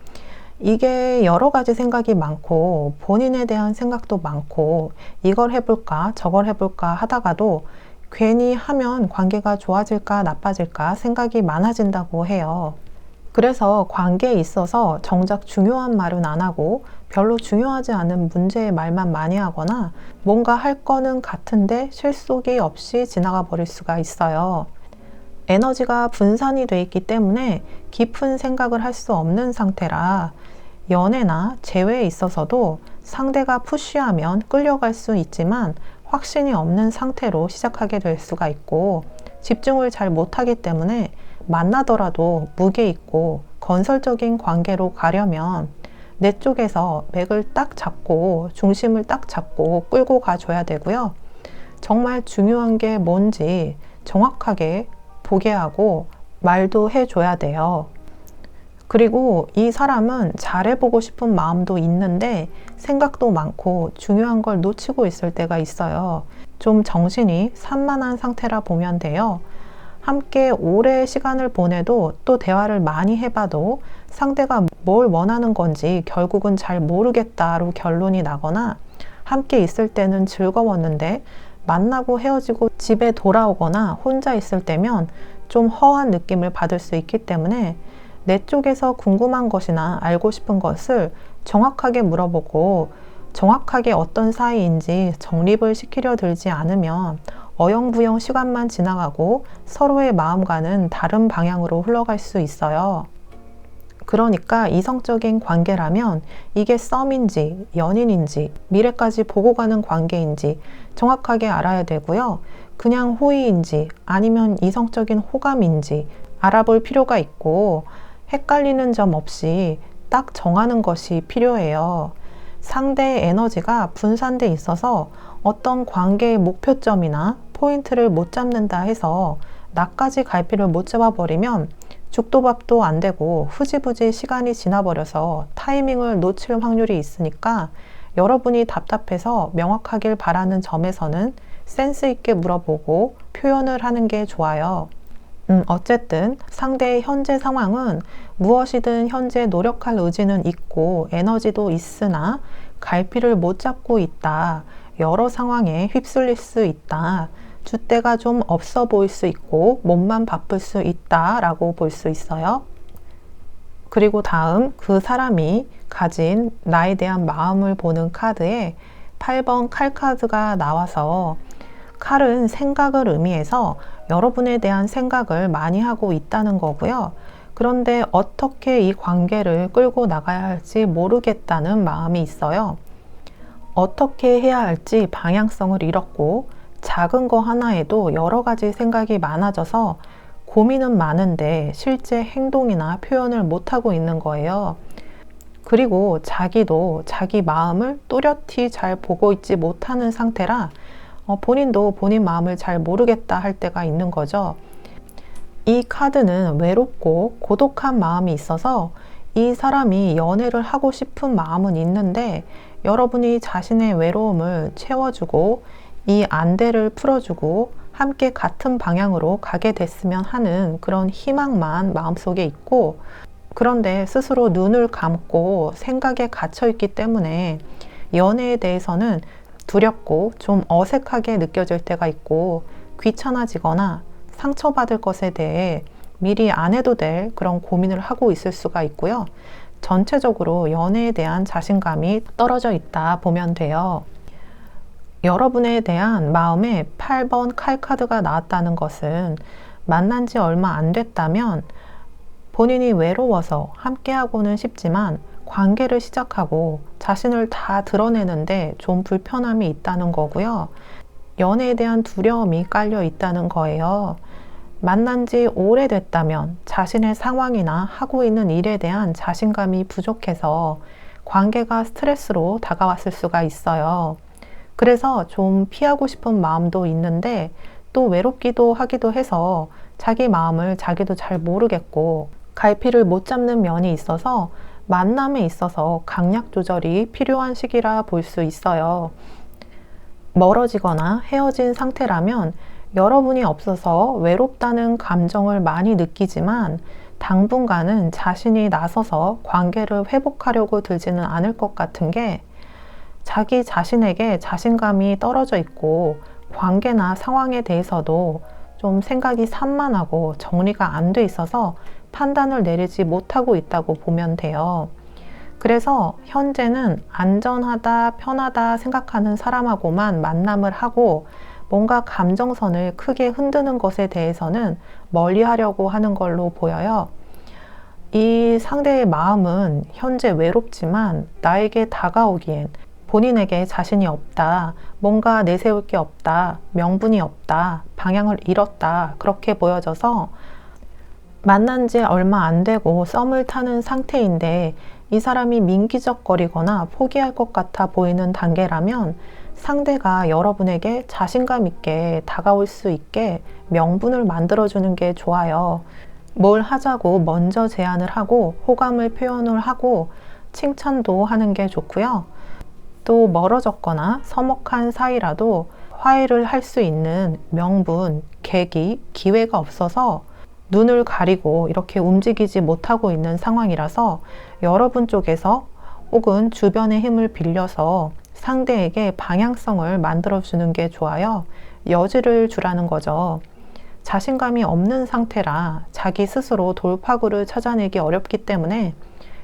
이게 여러 가지 생각이 많고 본인에 대한 생각도 많고 이걸 해볼까 저걸 해볼까 하다가도 괜히 하면 관계가 좋아질까 나빠질까 생각이 많아진다고 해요. 그래서 관계에 있어서 정작 중요한 말은 안 하고 별로 중요하지 않은 문제의 말만 많이 하거나 뭔가 할 거는 같은데 실속이 없이 지나가 버릴 수가 있어요. 에너지가 분산이 돼 있기 때문에 깊은 생각을 할 수 없는 상태라 연애나 재회에 있어서도 상대가 푸시하면 끌려갈 수 있지만 확신이 없는 상태로 시작하게 될 수가 있고, 집중을 잘 못하기 때문에 만나더라도 무게 있고 건설적인 관계로 가려면 내 쪽에서 맥을 딱 잡고 중심을 딱 잡고 끌고 가줘야 되고요. 정말 중요한 게 뭔지 정확하게 보게 하고 말도 해줘야 돼요. 그리고 이 사람은 잘해보고 싶은 마음도 있는데 생각도 많고 중요한 걸 놓치고 있을 때가 있어요. 좀 정신이 산만한 상태라 보면 돼요. 함께 오래 시간을 보내도 또 대화를 많이 해봐도 상대가 뭘 원하는 건지 결국은 잘 모르겠다로 결론이 나거나, 함께 있을 때는 즐거웠는데 만나고 헤어지고 집에 돌아오거나 혼자 있을 때면 좀 허한 느낌을 받을 수 있기 때문에 내 쪽에서 궁금한 것이나 알고 싶은 것을 정확하게 물어보고 정확하게 어떤 사이인지 정립을 시키려 들지 않으면 어영부영 시간만 지나가고 서로의 마음과는 다른 방향으로 흘러갈 수 있어요. 그러니까 이성적인 관계라면 이게 썸인지 연인인지 미래까지 보고 가는 관계인지 정확하게 알아야 되고요. 그냥 호의인지 아니면 이성적인 호감인지 알아볼 필요가 있고, 헷갈리는 점 없이 딱 정하는 것이 필요해요. 상대의 에너지가 분산돼 있어서 어떤 관계의 목표점이나 포인트를 못 잡는다 해서 나까지 갈피를 못 잡아버리면 죽도 밥도 안 되고 흐지부지 시간이 지나버려서 타이밍을 놓칠 확률이 있으니까 여러분이 답답해서 명확하길 바라는 점에서는 센스 있게 물어보고 표현을 하는 게 좋아요. 어쨌든 상대의 현재 상황은 무엇이든 현재 노력할 의지는 있고 에너지도 있으나 갈피를 못 잡고 있다. 여러 상황에 휩쓸릴 수 있다. 줏대가 좀 없어 보일 수 있고 몸만 바쁠 수 있다 라고 볼 수 있어요. 그리고 다음 그 사람이 가진 나에 대한 마음을 보는 카드에 8번 칼 카드가 나와서, 칼은 생각을 의미해서 여러분에 대한 생각을 많이 하고 있다는 거고요. 그런데 어떻게 이 관계를 끌고 나가야 할지 모르겠다는 마음이 있어요. 어떻게 해야 할지 방향성을 잃었고 작은 거 하나에도 여러 가지 생각이 많아져서 고민은 많은데 실제 행동이나 표현을 못하고 있는 거예요. 그리고 자기도 자기 마음을 또렷이 잘 보고 있지 못하는 상태라 본인도 본인 마음을 잘 모르겠다 할 때가 있는 거죠. 이 카드는 외롭고 고독한 마음이 있어서 이 사람이 연애를 하고 싶은 마음은 있는데 여러분이 자신의 외로움을 채워주고 이 안대를 풀어주고 함께 같은 방향으로 가게 됐으면 하는 그런 희망만 마음속에 있고, 그런데 스스로 눈을 감고 생각에 갇혀 있기 때문에 연애에 대해서는 두렵고 좀 어색하게 느껴질 때가 있고, 귀찮아지거나 상처받을 것에 대해 미리 안 해도 될 그런 고민을 하고 있을 수가 있고요. 전체적으로 연애에 대한 자신감이 떨어져 있다 보면 돼요. 여러분에 대한 마음에 8번 칼카드가 나왔다는 것은 만난 지 얼마 안 됐다면 본인이 외로워서 함께하고는 싶지만 관계를 시작하고 자신을 다 드러내는데 좀 불편함이 있다는 거고요. 연애에 대한 두려움이 깔려 있다는 거예요. 만난 지 오래됐다면 자신의 상황이나 하고 있는 일에 대한 자신감이 부족해서 관계가 스트레스로 다가왔을 수가 있어요. 그래서 좀 피하고 싶은 마음도 있는데 또 외롭기도 하기도 해서 자기 마음을 자기도 잘 모르겠고 갈피를 못 잡는 면이 있어서 만남에 있어서 강약 조절이 필요한 시기라 볼 수 있어요. 멀어지거나 헤어진 상태라면 여러분이 없어서 외롭다는 감정을 많이 느끼지만 당분간은 자신이 나서서 관계를 회복하려고 들지는 않을 것 같은 게, 자기 자신에게 자신감이 떨어져 있고 관계나 상황에 대해서도 좀 생각이 산만하고 정리가 안 돼 있어서 판단을 내리지 못하고 있다고 보면 돼요. 그래서 현재는 안전하다, 편하다 생각하는 사람하고만 만남을 하고 뭔가 감정선을 크게 흔드는 것에 대해서는 멀리 하려고 하는 걸로 보여요. 이 상대의 마음은 현재 외롭지만 나에게 다가오기엔 본인에게 자신이 없다, 뭔가 내세울 게 없다, 명분이 없다, 방향을 잃었다, 그렇게 보여져서 만난 지 얼마 안 되고 썸을 타는 상태인데 이 사람이 민기적거리거나 포기할 것 같아 보이는 단계라면 상대가 여러분에게 자신감 있게 다가올 수 있게 명분을 만들어주는 게 좋아요. 뭘 하자고 먼저 제안을 하고 호감을 표현을 하고 칭찬도 하는 게 좋고요. 또 멀어졌거나 서먹한 사이라도 화해를 할 수 있는 명분, 계기, 기회가 없어서 눈을 가리고 이렇게 움직이지 못하고 있는 상황이라서 여러분 쪽에서 혹은 주변의 힘을 빌려서 상대에게 방향성을 만들어주는 게 좋아요. 여지를 주라는 거죠. 자신감이 없는 상태라 자기 스스로 돌파구를 찾아내기 어렵기 때문에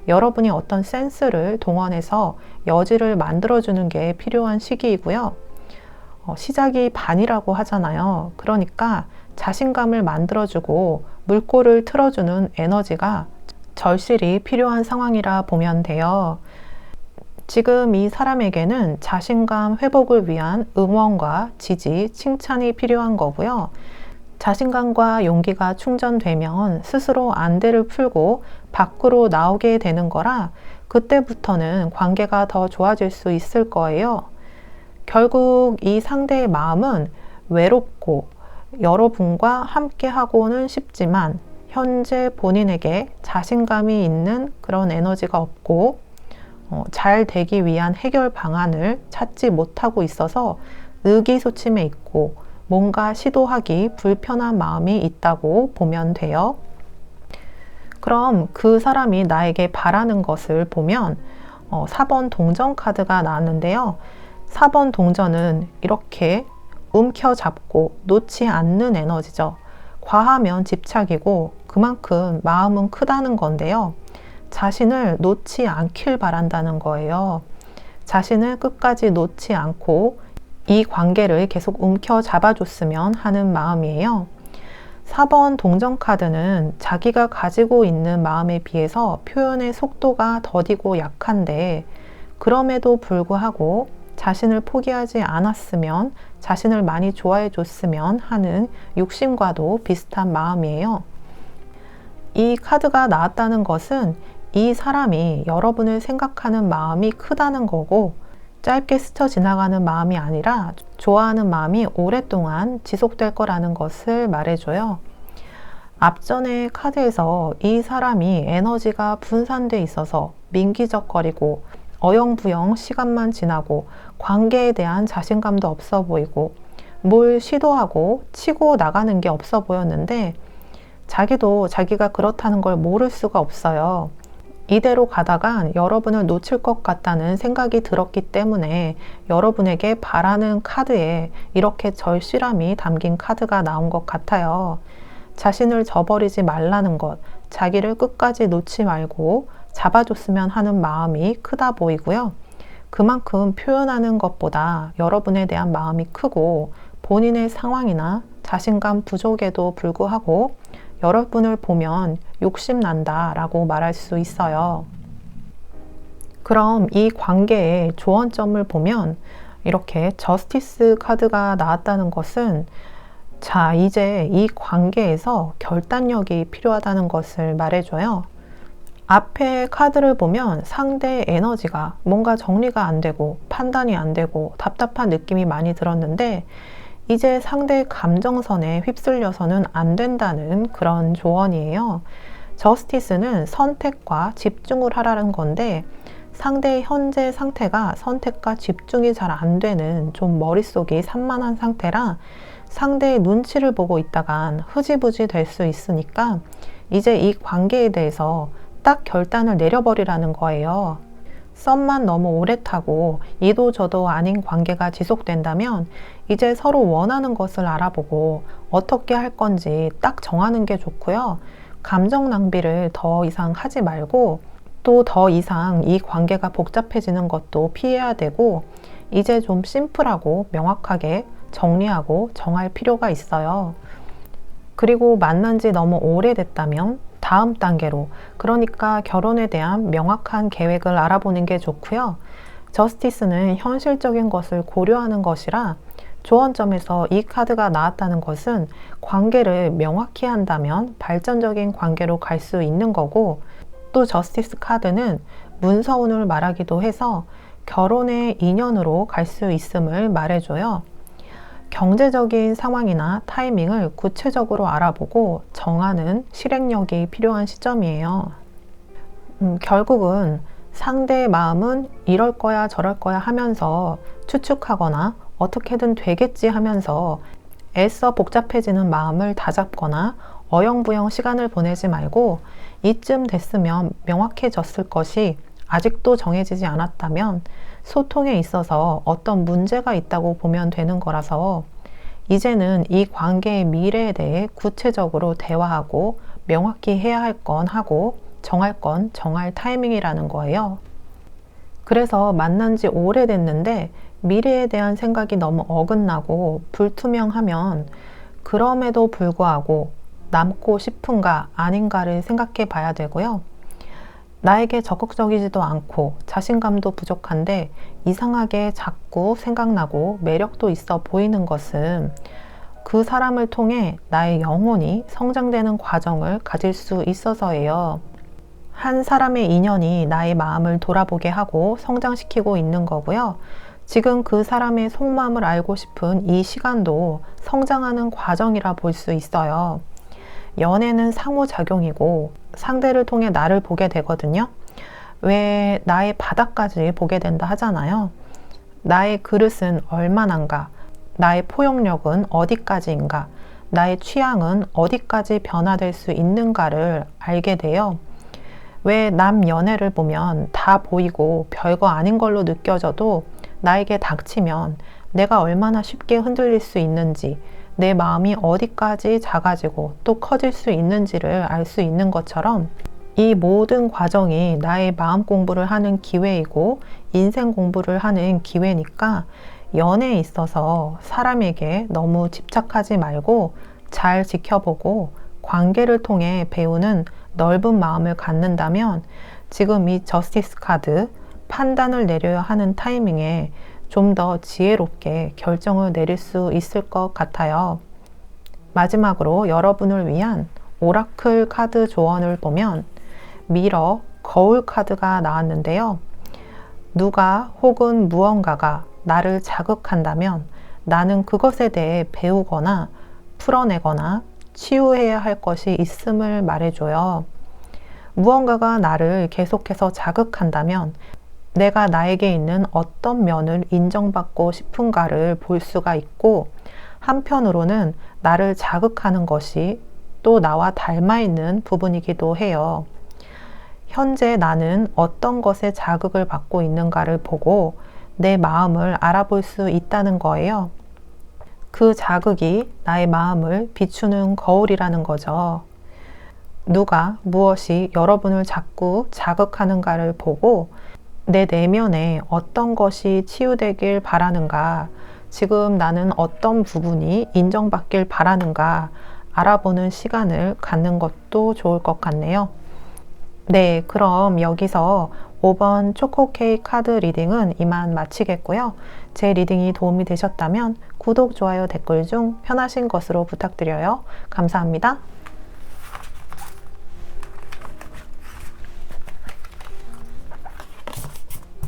여러분이 어떤 센스를 동원해서 여지를 만들어주는 게 필요한 시기이고요. 시작이 반이라고 하잖아요. 그러니까 자신감을 만들어주고 물꼬를 틀어주는 에너지가 절실히 필요한 상황이라 보면 돼요. 지금 이 사람에게는 자신감 회복을 위한 응원과 지지, 칭찬이 필요한 거고요. 자신감과 용기가 충전되면 스스로 안대를 풀고 밖으로 나오게 되는 거라 그때부터는 관계가 더 좋아질 수 있을 거예요. 결국 이 상대의 마음은 외롭고 여러분과 함께 하고는 싶지만 현재 본인에게 자신감이 있는 그런 에너지가 없고 잘 되기 위한 해결 방안을 찾지 못하고 있어서 의기소침해 있고 뭔가 시도하기 불편한 마음이 있다고 보면 돼요. 그럼 그 사람이 나에게 바라는 것을 보면 4번 동전 카드가 나왔는데요. 4번 동전은 이렇게 움켜잡고 놓지 않는 에너지죠. 과하면 집착이고 그만큼 마음은 크다는 건데요. 자신을 놓지 않길 바란다는 거예요. 자신을 끝까지 놓지 않고 이 관계를 계속 움켜잡아줬으면 하는 마음이에요. 4번 동전 카드는 자기가 가지고 있는 마음에 비해서 표현의 속도가 더디고 약한데 그럼에도 불구하고 자신을 포기하지 않았으면, 자신을 많이 좋아해 줬으면 하는 욕심과도 비슷한 마음이에요. 이 카드가 나왔다는 것은 이 사람이 여러분을 생각하는 마음이 크다는 거고 짧게 스쳐 지나가는 마음이 아니라 좋아하는 마음이 오랫동안 지속될 거라는 것을 말해줘요. 앞전의 카드에서 이 사람이 에너지가 분산돼 있어서 민기적거리고 어영부영 시간만 지나고 관계에 대한 자신감도 없어 보이고 뭘 시도하고 치고 나가는 게 없어 보였는데 자기도 자기가 그렇다는 걸 모를 수가 없어요. 이대로 가다간 여러분을 놓칠 것 같다는 생각이 들었기 때문에 여러분에게 바라는 카드에 이렇게 절실함이 담긴 카드가 나온 것 같아요. 자신을 저버리지 말라는 것, 자기를 끝까지 놓지 말고 잡아줬으면 하는 마음이 크다 보이고요. 그만큼 표현하는 것보다 여러분에 대한 마음이 크고 본인의 상황이나 자신감 부족에도 불구하고 여러분을 보면 욕심난다 라고 말할 수 있어요. 그럼 이 관계의 조언점을 보면 이렇게 저스티스 카드가 나왔다는 것은 자, 이제 이 관계에서 결단력이 필요하다는 것을 말해줘요. 앞에 카드를 보면 상대의 에너지가 뭔가 정리가 안 되고 판단이 안 되고 답답한 느낌이 많이 들었는데 이제 상대의 감정선에 휩쓸려서는 안 된다는 그런 조언이에요. 저스티스는 선택과 집중을 하라는 건데 상대의 현재 상태가 선택과 집중이 잘 안 되는 좀 머릿속이 산만한 상태라 상대의 눈치를 보고 있다간 흐지부지 될 수 있으니까 이제 이 관계에 대해서 딱 결단을 내려버리라는 거예요. 썸만 너무 오래 타고 이도 저도 아닌 관계가 지속된다면 이제 서로 원하는 것을 알아보고 어떻게 할 건지 딱 정하는 게 좋고요. 감정 낭비를 더 이상 하지 말고 또 더 이상 이 관계가 복잡해지는 것도 피해야 되고 이제 좀 심플하고 명확하게 정리하고 정할 필요가 있어요. 그리고 만난 지 너무 오래됐다면 다음 단계로, 그러니까 결혼에 대한 명확한 계획을 알아보는 게 좋고요. 저스티스는 현실적인 것을 고려하는 것이라 조언점에서 이 카드가 나왔다는 것은 관계를 명확히 한다면 발전적인 관계로 갈 수 있는 거고 또 저스티스 카드는 문서운을 말하기도 해서 결혼의 인연으로 갈 수 있음을 말해줘요. 경제적인 상황이나 타이밍을 구체적으로 알아보고 정하는 실행력이 필요한 시점이에요. 결국은 상대의 마음은 이럴 거야 저럴 거야 하면서 추측하거나 어떻게든 되겠지 하면서 애써 복잡해지는 마음을 다잡거나 어영부영 시간을 보내지 말고 이쯤 됐으면 명확해졌을 것이 아직도 정해지지 않았다면 소통에 있어서 어떤 문제가 있다고 보면 되는 거라서 이제는 이 관계의 미래에 대해 구체적으로 대화하고 명확히 해야 할 건 하고 정할 건 정할 타이밍이라는 거예요. 그래서 만난 지 오래됐는데 미래에 대한 생각이 너무 어긋나고 불투명하면 그럼에도 불구하고 남고 싶은가 아닌가를 생각해 봐야 되고요. 나에게 적극적이지도 않고 자신감도 부족한데 이상하게 자꾸 생각나고 매력도 있어 보이는 것은 그 사람을 통해 나의 영혼이 성장되는 과정을 가질 수 있어서예요. 한 사람의 인연이 나의 마음을 돌아보게 하고 성장시키고 있는 거고요. 지금 그 사람의 속마음을 알고 싶은 이 시간도 성장하는 과정이라 볼 수 있어요. 연애는 상호작용이고 상대를 통해 나를 보게 되거든요. 왜 나의 바닥까지 보게 된다 하잖아요. 나의 그릇은 얼마나인가, 나의 포용력은 어디까지인가, 나의 취향은 어디까지 변화될 수 있는가를 알게 돼요. 왜 남 연애를 보면 다 보이고 별거 아닌 걸로 느껴져도 나에게 닥치면 내가 얼마나 쉽게 흔들릴 수 있는지, 내 마음이 어디까지 작아지고 또 커질 수 있는지를 알 수 있는 것처럼 이 모든 과정이 나의 마음 공부를 하는 기회이고 인생 공부를 하는 기회니까 연애에 있어서 사람에게 너무 집착하지 말고 잘 지켜보고 관계를 통해 배우는 넓은 마음을 갖는다면 지금 이 저스티스 카드 판단을 내려야 하는 타이밍에 좀 더 지혜롭게 결정을 내릴 수 있을 것 같아요. 마지막으로 여러분을 위한 오라클 카드 조언을 보면 미러, 거울 카드가 나왔는데요. 누가 혹은 무언가가 나를 자극한다면 나는 그것에 대해 배우거나 풀어내거나 치유해야 할 것이 있음을 말해줘요. 무언가가 나를 계속해서 자극한다면 내가 나에게 있는 어떤 면을 인정받고 싶은가를 볼 수가 있고, 한편으로는 나를 자극하는 것이 또 나와 닮아 있는 부분이기도 해요. 현재 나는 어떤 것에 자극을 받고 있는가를 보고 내 마음을 알아볼 수 있다는 거예요. 그 자극이 나의 마음을 비추는 거울이라는 거죠. 누가 무엇이 여러분을 자꾸 자극하는가를 보고 내 내면에 어떤 것이 치유되길 바라는가, 지금 나는 어떤 부분이 인정받길 바라는가 알아보는 시간을 갖는 것도 좋을 것 같네요. 네, 그럼 여기서 5번 초코 케이크 카드 리딩은 이만 마치겠고요. 제 리딩이 도움이 되셨다면 구독, 좋아요, 댓글 중 편하신 것으로 부탁드려요. 감사합니다.